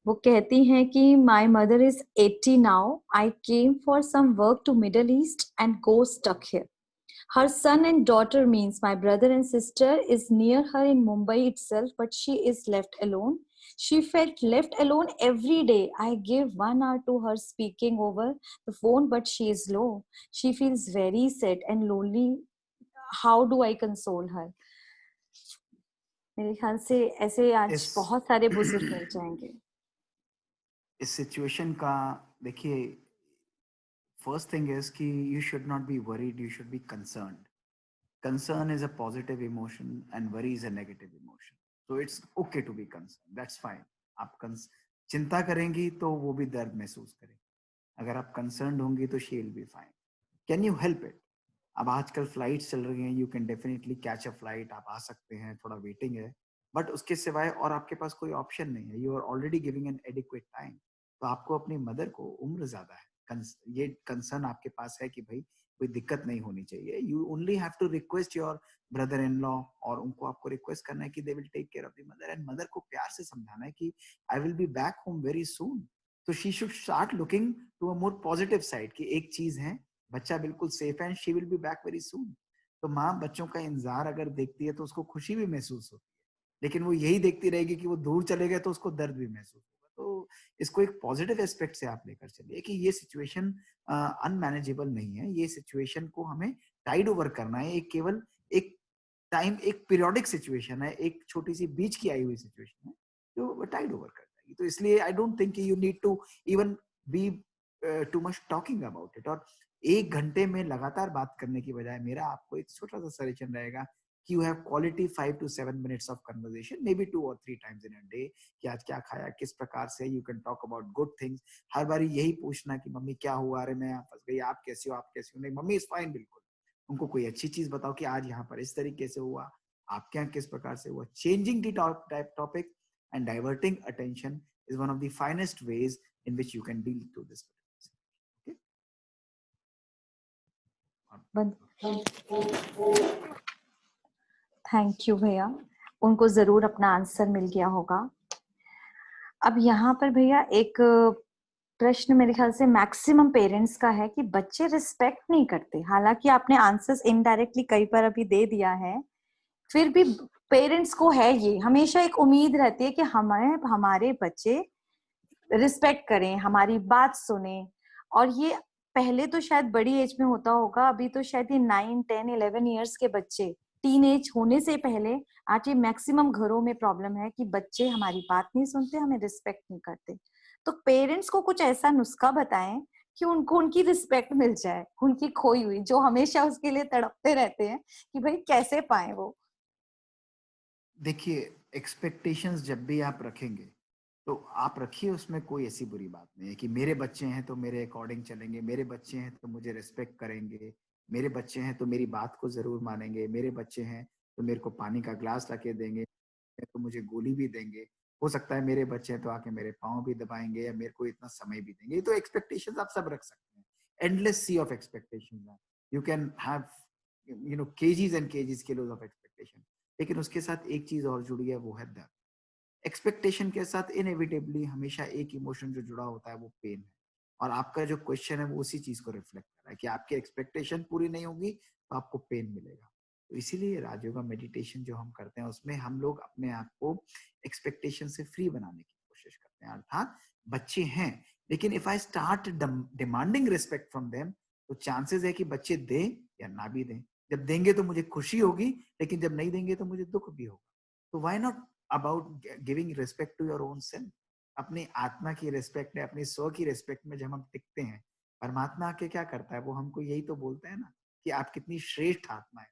वो कहती हैं कि my mother is 80 now, I came for some work to Middle East and go stuck here. Her son and daughter, means my brother and sister, is near her in Mumbai itself, but she is left alone. She felt left alone every day. I give 1 hour to her speaking over the phone, but she is low. She feels very sad and lonely. How do I console her? मेरे ख्याल से ऐसे आज बहुत सारे बुजुर्ग मिल जाएंगे। इस सिचुएशन का देखिए, first thing is कि you should not be worried, you should be concerned. Concern is a positive emotion and worry is a negative emotion. So it's okay to be concerned. That's fine. आप चिंता करेंगी तो वो भी दर्द महसूस करेंगी। अगर आप concerned होंगी तो she will be fine. Can you help it? अब आजकल फ्लाइट्स चल रही हैं, you can definitely catch a flight. आप आ सकते हैं, थोड़ा वेटिंग है, बट उसके सिवाय और आपके पास कोई ऑप्शन नहीं है। You are already giving an adequate time. तो आपको अपनी मदर को, उम्र ज्यादा है, ये कंसर्न आपके पास है कि भाई कोई दिक्कत नहीं होनी चाहिए। You only have to request your brother in law, और उनको आपको रिक्वेस्ट करना है कि they will take care of the mother, and mother को प्यार से समझाना है कि I will be back home very soon. तो she should start looking to a more positive side कि एक चीज है, बच्चा बिल्कुल सेफ है and she will be back very soon. तो माँ बच्चों का इंतजार अगर देखती है तो उसको खुशी भी महसूस होती है, लेकिन वो यही देखती रहेगी कि वो दूर चले गए तो उसको दर्द भी महसूस होगा। तो इसको एक पॉजिटिव एस्पेक्ट से आप लेकर चलिए कि ये सिचुएशन अनमैनेजेबल नहीं है, ये सिचुएशन को हमें टाइड ओवर करना है। एक केवल एक टाइम, एक पीरियोडिक सिचुएशन है, एक छोटी सी बीच की आई हुई सिचुएशन है जो टाइड ओवर कर जाएगी। तो इसलिए I don't think you need to even be too much talking about it. और 1 घंटे में लगातार बात करने की बजाय मेरा आपको एक छोटा सा सजेशन रहेगा कि you have quality 5 to 7 minutes of conversation, may be 2 or 3 times in a day, कि आज क्या खाया, किस प्रकार से। You can talk about good things. हर बारी यही पूछना कि मम्मी क्या हुआ, अरे मैं यहाँ फंस गई, आप कैसी हो, आप कैसी हो। नहीं, मम्मी इज फाइन, बिल्कुल। उनको कोई अच्छी चीज बताओ कि आज यहाँ पर इस तरीके से हुआ, आपके यहाँ किस प्रकार से हुआ। Changing the topic and diverting attention is one of the finest ways in which you can deal to this. Thank you भैया, उनको जरूर अपना आंसर मिल गया होगा। अब यहाँ पर भैया एक प्रश्न मेरे ख्याल से मैक्सिमम पेरेंट्स का है कि बच्चे रिस्पेक्ट नहीं करते। हालांकि आपने आंसर्स इनडायरेक्टली कई बार अभी दे दिया है, फिर भी पेरेंट्स को है ये हमेशा एक उम्मीद रहती है कि हमारे बच्चे रिस्पेक्ट करें, हमारी बात सुने। और ये पहले तो शायद बड़ी एज में होता होगा, अभी तो शायद ये 9, 10, 11 इयर्स के बच्चे, टीन एज होने से पहले आज ये मैक्सिमम घरों में प्रॉब्लम है कि बच्चे हमारी बात नहीं सुनते, हमें रिस्पेक्ट नहीं करते। तो पेरेंट्स को कुछ ऐसा नुस्खा बताएं कि उनको उनकी रिस्पेक्ट मिल जाए, उनकी खोई हुई, जो हमेशा उसके लिए तड़पते रहते हैं कि भाई कैसे पाए वो। देखिए, एक्सपेक्टेशंस जब भी आप रखेंगे तो आप रखिए, उसमें कोई ऐसी बुरी बात नहीं है कि मेरे बच्चे हैं तो मेरे अकॉर्डिंग चलेंगे, मेरे बच्चे हैं तो मुझे रिस्पेक्ट करेंगे, मेरे बच्चे हैं तो मेरी बात को जरूर मानेंगे, मेरे बच्चे हैं तो मेरे को पानी का ग्लास लाके देंगे, तो मुझे गोली भी देंगे, हो सकता है मेरे बच्चे हैं तो आके मेरे पाँव भी दबाएंगे या मेरे को इतना समय भी देंगे। ये तो एक्सपेक्टेशंस आप सब रख सकते हैं। Endless sea of expectations, you can have KGs and KGs kilos of expectation. लेकिन उसके साथ एक चीज और जुड़ी है, वो है दर्द। एक्सपेक्टेशन के साथ इनएविटेबली हमेशा एक इमोशन जो जुड़ा होता है, वो पेन है। और आपका जो क्वेश्चन है वो उसी चीज को रिफ्लेक्ट कर रहा है कि आपकी एक्सपेक्टेशन पूरी नहीं होगी तो आपको पेन मिलेगा। तो इसीलिए राजयोगा मेडिटेशन जो हम करते हैं उसमें हम लोग अपने आप को एक्सपेक्टेशन से फ्री बनाने की कोशिश करते हैं। अर्थात बच्चे हैं, लेकिन if I start demanding respect from them, तो चांसेस है कि बच्चे दें या ना भी दें। जब देंगे तो मुझे खुशी होगी, लेकिन जब नहीं देंगे तो मुझे दुख भी होगा। तो why not about giving respect to your own self. अपनी आत्मा की रिस्पेक्ट है, अपनी स्व की रिस्पेक्ट में जब हम टिकते हैं, परमात्मा आके क्या करता है, वो हमको यही तो बोलते हैं ना कि आप कितनी श्रेष्ठ आत्मा है,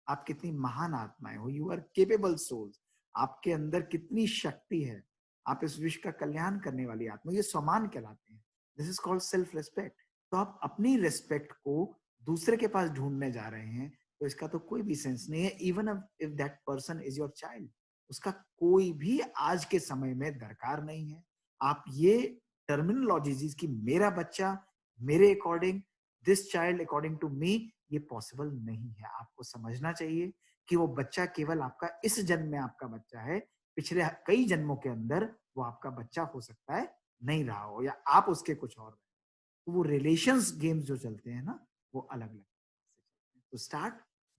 आप कितनी महान आत्माएं हो, यू आर केपेबल सोल्स, आपके अंदर कितनी शक्ति है, आप इस विश्व का कल्याण करने वाली आत्मा। ये स्वमान कहलाते हैं। This is called self respect. तो आप अपनी रिस्पेक्ट को दूसरे के पास ढूंढने जा रहे हैं, तो इसका तो कोई भी सेंस नहीं है। Even if that person is your child, उसका कोई भी आज के समय में दरकार नहीं है। आप ये टर्मिनोलॉजीज की मेरा बच्चा, मेरे according, this child according to me, ये पॉसिबल नहीं है। आपको समझना चाहिए कि वो बच्चा केवल आपका इस जन्म में आपका बच्चा है, पिछले कई जन्मों के अंदर वो आपका बच्चा हो सकता है नहीं रहा हो, या आप उसके कुछ और। तो वो रिलेशंस गेम्स जो चलते हैं ना, वो अलग अलग। तो स्टार्ट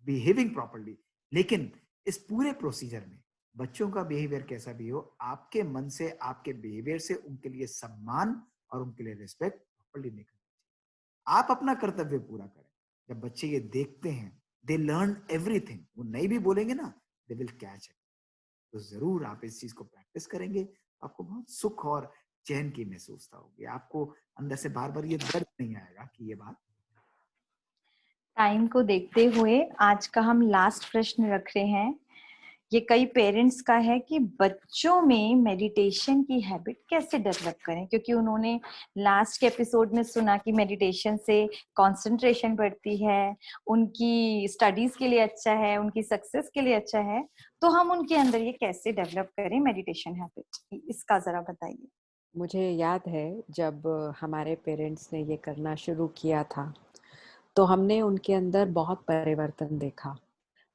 बिहेविंग प्रॉपर्ली। लेकिन इस पूरे प्रोसीजर में बच्चों का बिहेवियर कैसा भी हो, आपके मन से, आपके बिहेवियर से उनके लिए सम्मान और उनके लिए रिस्पेक्ट प्रॉपर्ली निकलना चाहिए। आप अपना कर्तव्य पूरा करें। जब बच्चे ये देखते हैं, दे लर्न एवरीथिंग, वो नहीं भी बोलेंगे ना, दे विल कैच इट। तो जरूर आप इस चीज को प्रैक्टिस करेंगे, आपको बहुत सुख और चैन की महसूसता होगी। आपको अंदर से बार बार ये दर्द नहीं आएगा कि ये बात। टाइम को देखते हुए आज का हम लास्ट प्रश्न रख रहे हैं। ये कई पेरेंट्स का है कि बच्चों में मेडिटेशन की हैबिट कैसे डेवलप करें, क्योंकि उन्होंने लास्ट के एपिसोड में सुना कि मेडिटेशन से कंसंट्रेशन बढ़ती है, उनकी स्टडीज के लिए अच्छा है, उनकी सक्सेस के लिए अच्छा है। तो हम उनके अंदर ये कैसे डेवलप करें मेडिटेशन हैबिट, इसका जरा बताइए। मुझे याद है जब हमारे पेरेंट्स ने ये करना शुरू किया था, तो हमने उनके अंदर बहुत परिवर्तन देखा।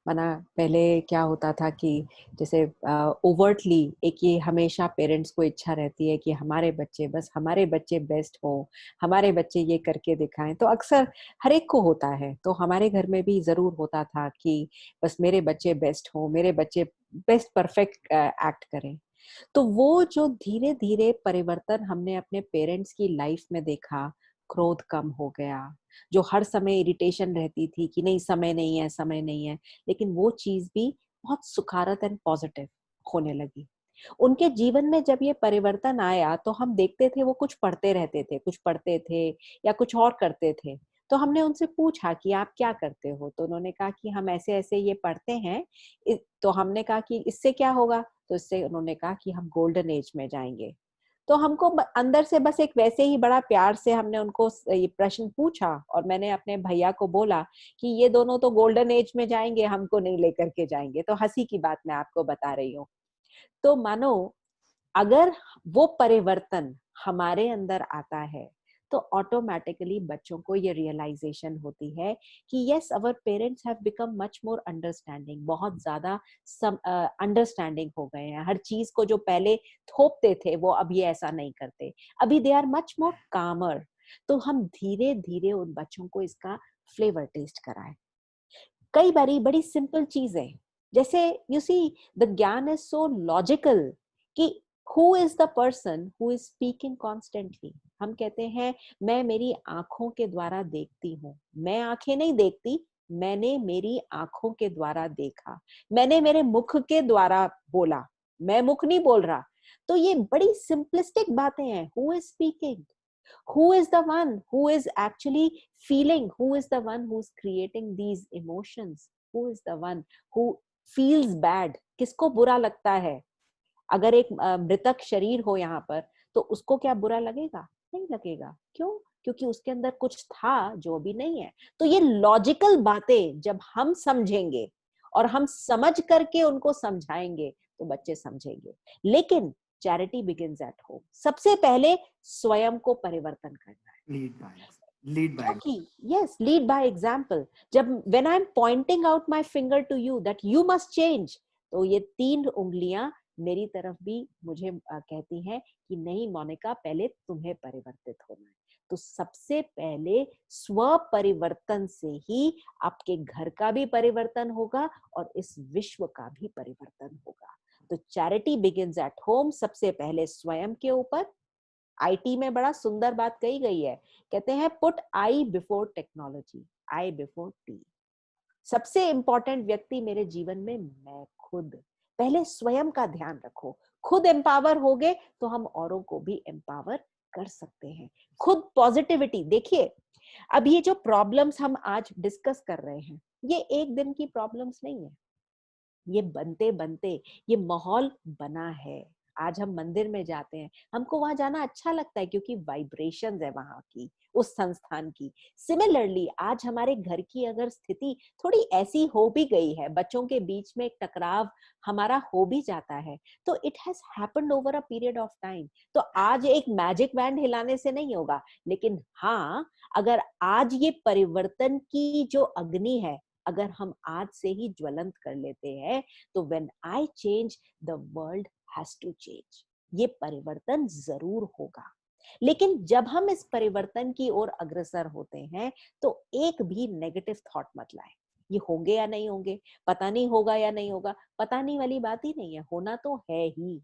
माना पहले क्या होता था कि जैसे ओवर्टली एक ये हमेशा पेरेंट्स को इच्छा रहती है कि हमारे बच्चे बेस्ट हो, हमारे बच्चे ये करके दिखाएं। तो अक्सर हर एक को होता है, तो हमारे घर में भी जरूर होता था कि बस मेरे बच्चे बेस्ट हो, मेरे बच्चे बेस्ट परफेक्ट एक्ट करें। तो वो जो धीरे धीरे परिवर्तन हमने अपने पेरेंट्स की लाइफ में देखा, क्रोध कम हो गया, जो हर समय इरिटेशन रहती थी कि नहीं समय नहीं है, समय नहीं है, लेकिन वो चीज भी बहुत सुखारत एंड पॉजिटिव होने लगी उनके जीवन में। जब ये परिवर्तन आया तो हम देखते थे वो कुछ पढ़ते रहते थे, कुछ पढ़ते थे या कुछ और करते थे, तो हमने उनसे पूछा कि आप क्या करते हो, तो उन्होंने कहा कि हम ऐसे ऐसे ये पढ़ते हैं। तो हमने कहा कि इससे क्या होगा, तो इससे उन्होंने कहा कि हम गोल्डन एज में जाएंगे। तो हमको अंदर से बस एक वैसे ही बड़ा प्यार से हमने उनको ये प्रश्न पूछा, और मैंने अपने भैया को बोला कि ये दोनों तो गोल्डन एज में जाएंगे, हमको नहीं लेकर के जाएंगे। तो हंसी की बात मैं आपको बता रही हूँ। तो मानो अगर वो परिवर्तन हमारे अंदर आता है तो ऑटोमेटिकली बच्चों को ये रियलाइजेशन होती है कि yes, our parents have become much more understanding, बहुत ज्यादा अंडरस्टैंडिंग हो गए हैं। हर चीज को जो पहले थोपते थे वो अब ये ऐसा नहीं करते, अभी दे आर मच मोर कामर। तो हम धीरे धीरे उन बच्चों को इसका फ्लेवर टेस्ट कराएं। कई बारी बड़ी सिंपल चीजें, जैसे यू सी द ज्ञान इज सो लॉजिकल कि who is the person who is speaking constantly। हम कहते हैं मैं मेरी आंखों के द्वारा देखती हूँ। मैं आंखें नहीं देखती, मैंने मेरी आंखों के द्वारा देखा, मैंने मेरे मुख के द्वारा बोला, मैं मुख नहीं बोल रहा। तो ये बड़ी सिंपलिस्टिक बातें हैं। who is speaking, who is the one who is actually feeling, who is the one who's creating these emotions, who is the one who feels bad, किसको बुरा लगता है। अगर एक मृतक शरीर हो यहाँ पर तो उसको क्या बुरा लगेगा? नहीं लगेगा। क्यों? क्योंकि उसके अंदर कुछ था जो अभी नहीं है। तो ये लॉजिकल बातें जब हम समझेंगे और हम समझ करके उनको समझाएंगे तो बच्चे समझेंगे। लेकिन चैरिटी बिगिंस एट होम। सबसे पहले स्वयं को परिवर्तन करना है। Lead by yes, lead by example। जब when I'm pointing out my finger to you that you must change, तो ये 3 उंगलियां मेरी तरफ भी मुझे कहती हैं कि नहीं मोनिका, पहले तुम्हें परिवर्तित होना है। तो सबसे पहले स्व परिवर्तन से ही आपके घर का भी परिवर्तन होगा और इस विश्व का भी परिवर्तन होगा। तो चैरिटी बिगिंस एट होम, सबसे पहले स्वयं के ऊपर। आईटी में बड़ा सुंदर बात कही गई है, कहते हैं put I before technology, I before T. सबसे इंपॉर्टेंट व्यक्ति मेरे जीवन में मैं खुद। पहले स्वयं का ध्यान रखो। खुद एम्पावर होगे तो हम औरों को भी एम्पावर कर सकते हैं। खुद पॉजिटिविटी देखिए, अब ये जो प्रॉब्लम्स हम आज डिस्कस कर रहे हैं ये एक दिन की प्रॉब्लम्स नहीं है। ये बनते बनते ये माहौल बना है। आज हम मंदिर में जाते हैं, हमको वहां जाना अच्छा लगता है क्योंकि वाइब्रेशंस है वहां की, उस संस्थान की। सिमिलरली आज हमारे घर की अगर स्थिति थोड़ी ऐसी हो भी गई है, बच्चों के बीच में एक टकराव हमारा हो भी जाता है, तो it has happened over a period of time. तो आज एक मैजिक बैंड हिलाने से नहीं होगा, लेकिन हाँ, अगर आज ये परिवर्तन की जो अग्नि है अगर हम आज से ही ज्वलंत कर लेते हैं तो when I change the world has to change. ये परिवर्तन जरूर होगा। लेकिन जब हम इस परिवर्तन की ओर अग्रसर होते हैं तो एक भी नेगेटिव थॉट मत लाए। ये होंगे या नहीं होंगे, पता नहीं होगा या नहीं होगा, पता नहीं वाली बात ही नहीं है, होना तो है ही।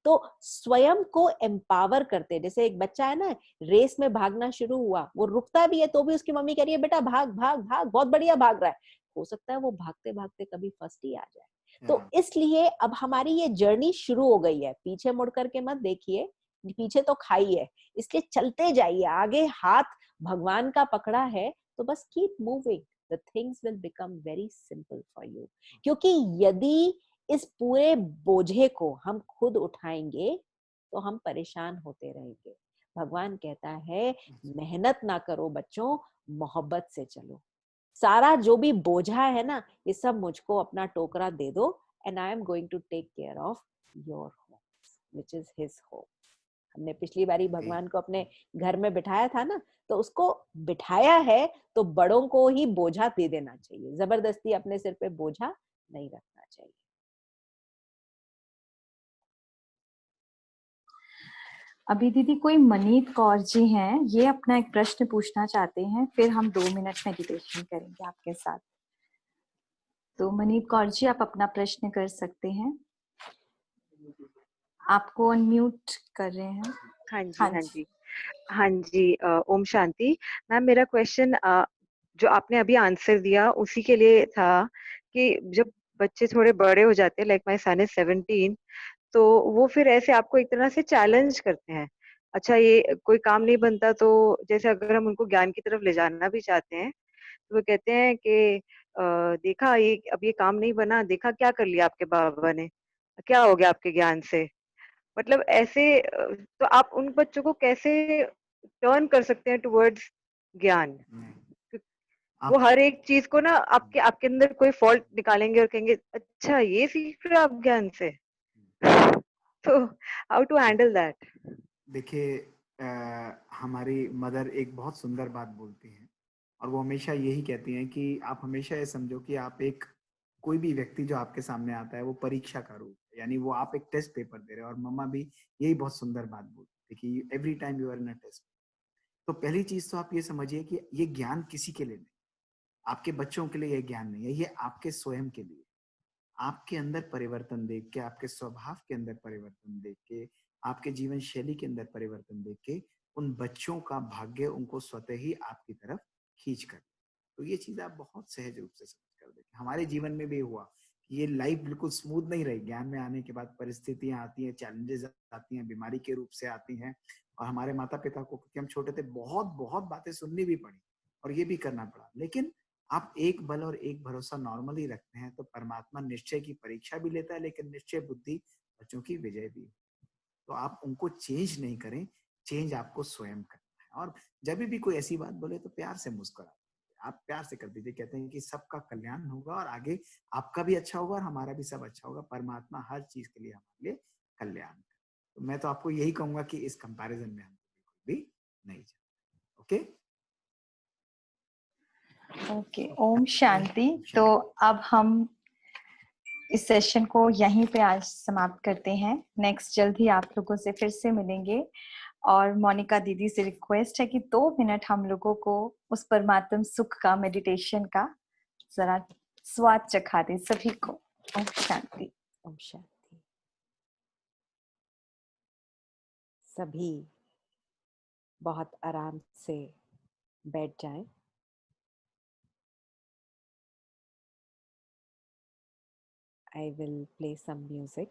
तो स्वयं को एम्पावर करते, जैसे एक बच्चा है ना, रेस में भागना शुरू हुआ, वो रुकता भी है तो भी उसकी मम्मी कह रही है बेटा भाग भाग भाग, बहुत बढ़िया भाग रहा है। हो सकता है वो भागते भागते कभी फर्स्ट ही आ जाए। तो इसलिए अब हमारी ये जर्नी शुरू हो गई है, पीछे मुड़ करके मत देखिए, पीछे तो खाई है, इसलिए चलते जाइए आगे। हाथ भगवान का पकड़ा है तो बस keep moving, the things will become very simple for you. क्योंकि यदि इस पूरे बोझे को हम खुद उठाएंगे तो हम परेशान होते रहेंगे। भगवान कहता है मेहनत ना करो बच्चों, मोहब्बत से चलो। सारा जो भी बोझा है ना, ये सब मुझको अपना टोकरा दे दो, and I am going to take care of your home which is his home. हमने पिछली बारी भगवान को अपने घर में बिठाया था ना, तो उसको बिठाया है तो बड़ों को ही बोझा दे देना चाहिए, जबरदस्ती अपने सिर पे बोझा नहीं रखना चाहिए। अभी दीदी कोई मनीत कौर जी हैं, ये अपना एक प्रश्न पूछना चाहते हैं, फिर हम 2 मिनट मेडिटेशन करेंगे आपके साथ। तो मनीत कौर जी आप अपना प्रश्न कर सकते हैं, आपको अनम्यूट कर रहे हैं। हाँ जी, हाँ जी, हाँ जी। ओम शांति मैम, मेरा क्वेश्चन जो आपने अभी आंसर दिया उसी के लिए था कि जब बच्चे थोड़े बड़े हो जाते हैं, लाइक माय सन इज 17, तो वो फिर ऐसे आपको एक तरह से चैलेंज करते हैं, अच्छा ये कोई काम नहीं बनता, तो जैसे अगर हम उनको ज्ञान की तरफ ले जाना भी चाहते हैं तो वो कहते हैं कि देखा ये अब ये काम नहीं बना, देखा क्या कर लिया आपके बाबा ने, क्या हो गया आपके ज्ञान से। मतलब ऐसे तो आप उन बच्चों को कैसे टर्न कर सकते हैं टुवर्ड्स ज्ञान। नहीं, वो आप हर एक चीज को ना आपके आपके अंदर कोई फॉल्ट निकालेंगे और कहेंगे अच्छा ये सीख रहे हो आप ज्ञान से। तो हाउ टू हैंडल दैट। देखिए, हमारी मदर एक बहुत सुंदर बात बोलती हैं और वो हमेशा यही कहती हैं कि आप हमेशा ये समझो कि आप एक कोई भी व्यक्ति जो आपके सामने आता है वो परीक्षा का रूप है, यानी वो आप एक टेस्ट पेपर दे रहे हैं। और मम्मा भी यही बहुत सुंदर बात बोलती है कि every time you are in a test. तो पहली चीज तो आप ये समझिए कि ये ज्ञान किसी के लिए नहीं, आपके बच्चों के लिए ये ज्ञान नहीं है, ये आपके स्वयं के लिए। आपके अंदर परिवर्तन देख के, आपके स्वभाव के अंदर परिवर्तन देख के, आपके जीवन शैली के अंदर परिवर्तन देख के उन बच्चों का भाग्य उनको स्वतः ही आपकी तरफ खींच कर। तो ये चीज आप बहुत सहज रूप से समझ कर देखें। हमारे जीवन में भी हुआ कि ये लाइफ बिल्कुल स्मूथ नहीं रही। ज्ञान में आने के बाद परिस्थितियां आती हैं, चैलेंजेस आती हैं, बीमारी के रूप से आती हैं। और हमारे माता पिता को, क्योंकि हम छोटे थे, बहुत बहुत बातें सुननी भी पड़ी और ये भी करना पड़ा। लेकिन आप एक बल और एक भरोसा नॉर्मली रखते हैं तो परमात्मा निश्चय की परीक्षा भी लेता है, लेकिन निश्चय बुद्धि बच्चों की विजय भी। तो आप उनको चेंज नहीं करें, चेंज आपको स्वयं करना है। और जब भी कोई ऐसी बात बोले तो प्यार से मुस्कुरा, आप प्यार से कर दीजिए। कहते हैं कि सबका कल्याण होगा और आगे आपका भी अच्छा होगा और हमारा भी सब अच्छा होगा। परमात्मा हर चीज के लिए हमारे लिए कल्याण है। तो मैं तो आपको यही कहूंगा कि इस कंपैरिजन में हम बिल्कुल भी नहीं जाए। Okay, okay, Om Shanti. तो अब हम इस सेशन को यहीं पे आज समाप्त करते हैं। नेक्स्ट जल्द ही आप लोगों से फिर से मिलेंगे। और मोनिका दीदी से रिक्वेस्ट है कि 2 मिनट हम लोगों को उस परमात्म सुख का, मेडिटेशन का जरा स्वाद चखा दें सभी को। ओम शांति। ओम शांति। सभी बहुत आराम से बैठ जाएं। I will play some music.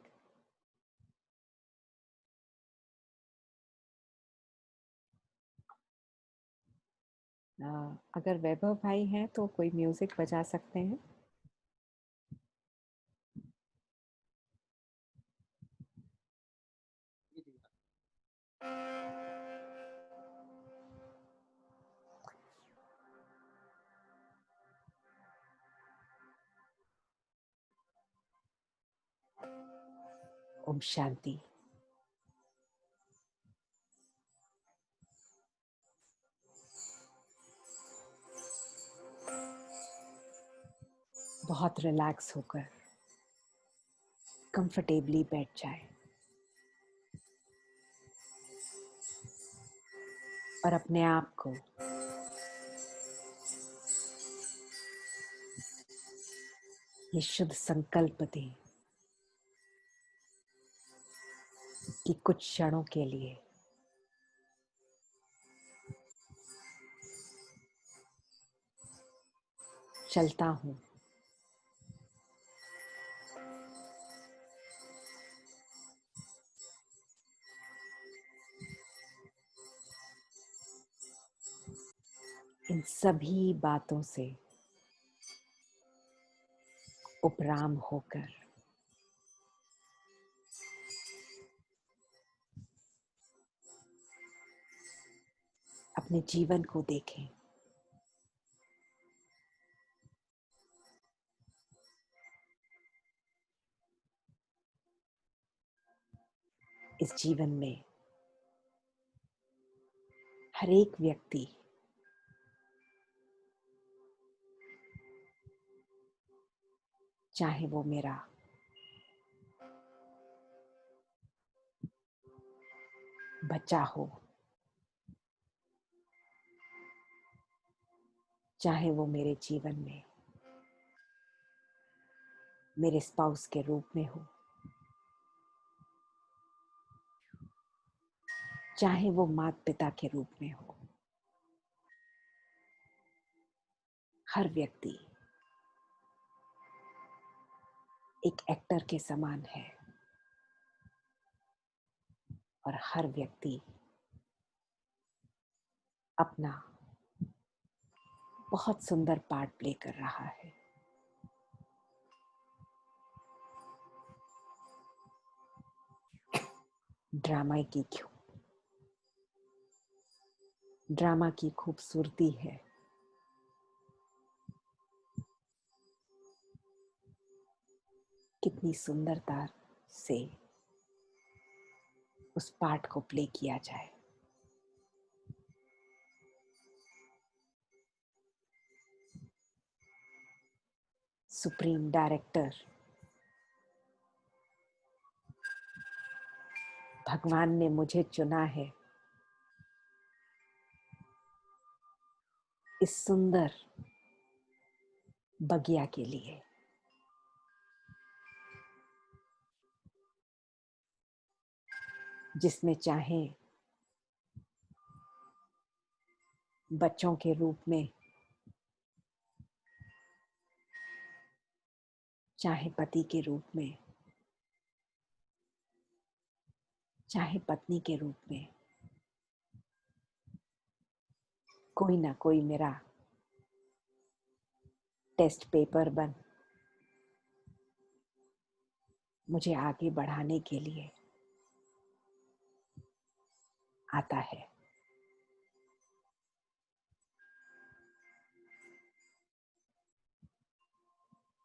अगर वैभव भाई हैं तो कोई म्यूजिक बजा सकते हैं। ओम शांति। बहुत रिलैक्स होकर कंफर्टेबली बैठ जाए और अपने आप को ये शुद्ध संकल्प दें कि कुछ क्षणों के लिए चलता हूं, इन सभी बातों से उपराम होकर अपने जीवन को देखें। इस जीवन में हर एक व्यक्ति चाहे वो मेरा बच्चा हो, चाहे वो मेरे जीवन में मेरे स्पाउस के रूप में हो, चाहे वो माता पिता के रूप में हो, हर व्यक्ति एक एक्टर के समान है और हर व्यक्ति अपना बहुत सुंदर पार्ट प्ले कर रहा है। ड्रामा की खूबसूरती है कितनी सुंदरता से उस पार्ट को प्ले किया जाए। सुप्रीम डायरेक्टर भगवान ने मुझे चुना है इस सुंदर बगिया के लिए। जिसमें चाहे बच्चों के रूप में, चाहे पति के रूप में, चाहे पत्नी के रूप में, कोई ना कोई मेरा टेस्ट पेपर बन मुझे आगे बढ़ाने के लिए आता है।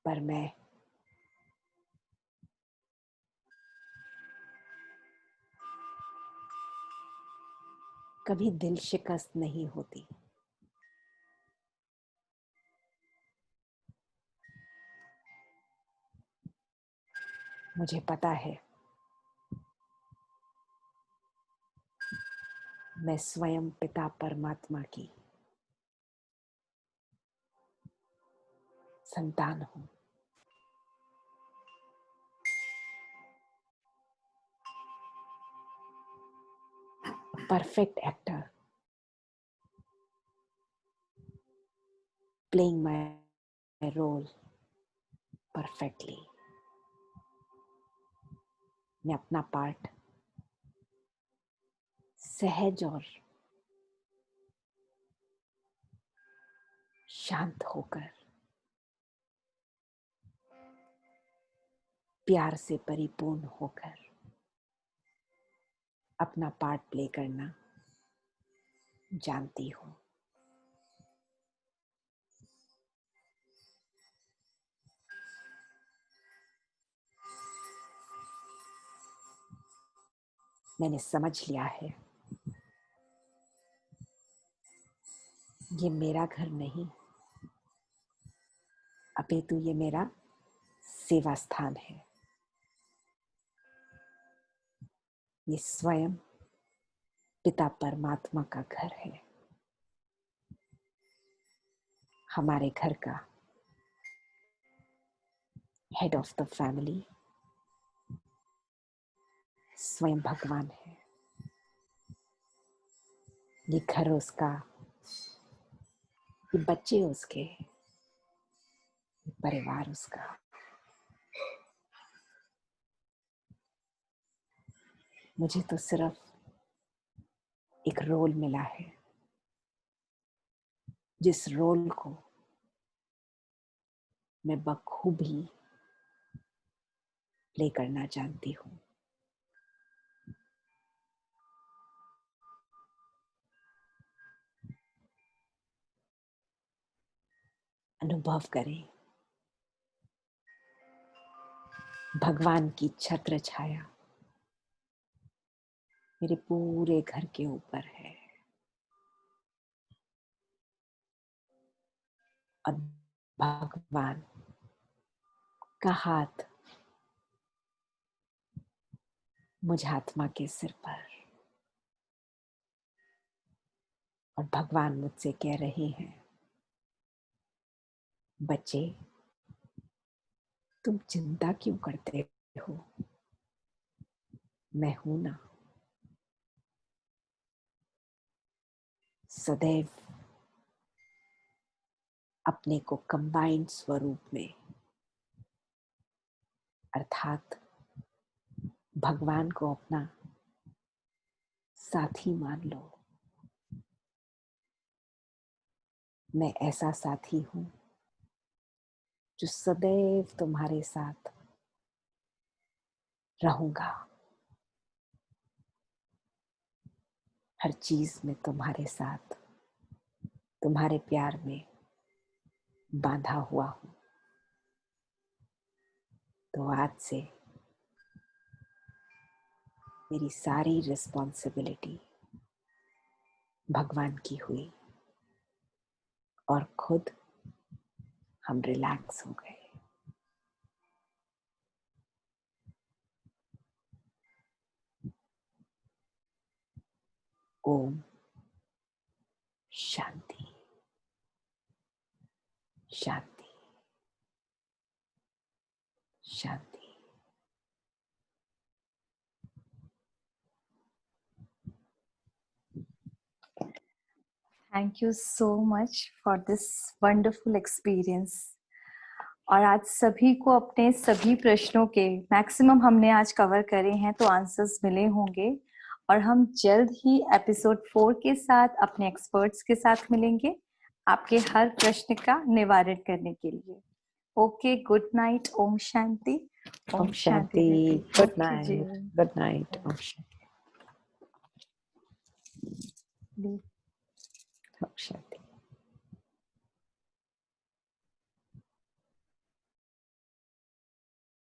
पर मैं कभी दिल शिकस्त नहीं होती। मुझे पता है मैं स्वयं पिता परमात्मा की संतान हूं। Perfect actor playing my role perfectly. मैं अपना पार्ट सहज और शांत होकर, प्यार से परिपूर्ण होकर अपना पार्ट प्ले करना जानती हूं। मैंने समझ लिया है ये मेरा घर नहीं, अपितु ये मेरा सेवा स्थान है। ये स्वयं पिता परमात्मा का घर है। हमारे घर का हेड ऑफ द फैमिली स्वयं भगवान है। ये घर उसका, ये बच्चे उसके, ये परिवार उसका। मुझे तो सिर्फ एक रोल मिला है, जिस रोल को मैं बखूबी प्ले करना जानती हूं। अनुभव करें भगवान की छत्र छाया मेरे पूरे घर के ऊपर है और भगवान का हाथ मुझ आत्मा के सिर पर, और भगवान मुझसे कह रहे हैं, बच्चे तुम चिंता क्यों करते हो, मैं हूं ना। सदैव अपने को कंबाइंड स्वरूप में, अर्थात भगवान को अपना साथी मान लो। मैं ऐसा साथी हूं जो सदैव तुम्हारे साथ रहूंगा, हर चीज में तुम्हारे साथ, तुम्हारे प्यार में बांधा हुआ हूं। तो आज से मेरी सारी रिस्पॉन्सिबिलिटी भगवान की हुई और खुद हम रिलैक्स हो गए। ओम शांति शांति शांति। Thank you so much for this wonderful experience. और आज सभी को अपने सभी प्रश्नों के मैक्सिमम हमने आज कवर करे हैं, तो आंसर्स मिले होंगे। और हम जल्द ही एपिसोड 4 के साथ अपने एक्सपर्ट्स के साथ मिलेंगे आपके हर प्रश्न का निवारण करने के लिए। Okay, good night. ओम शांति। ओम शांति। Good night. Good night. ओम शांति। ओम शांति।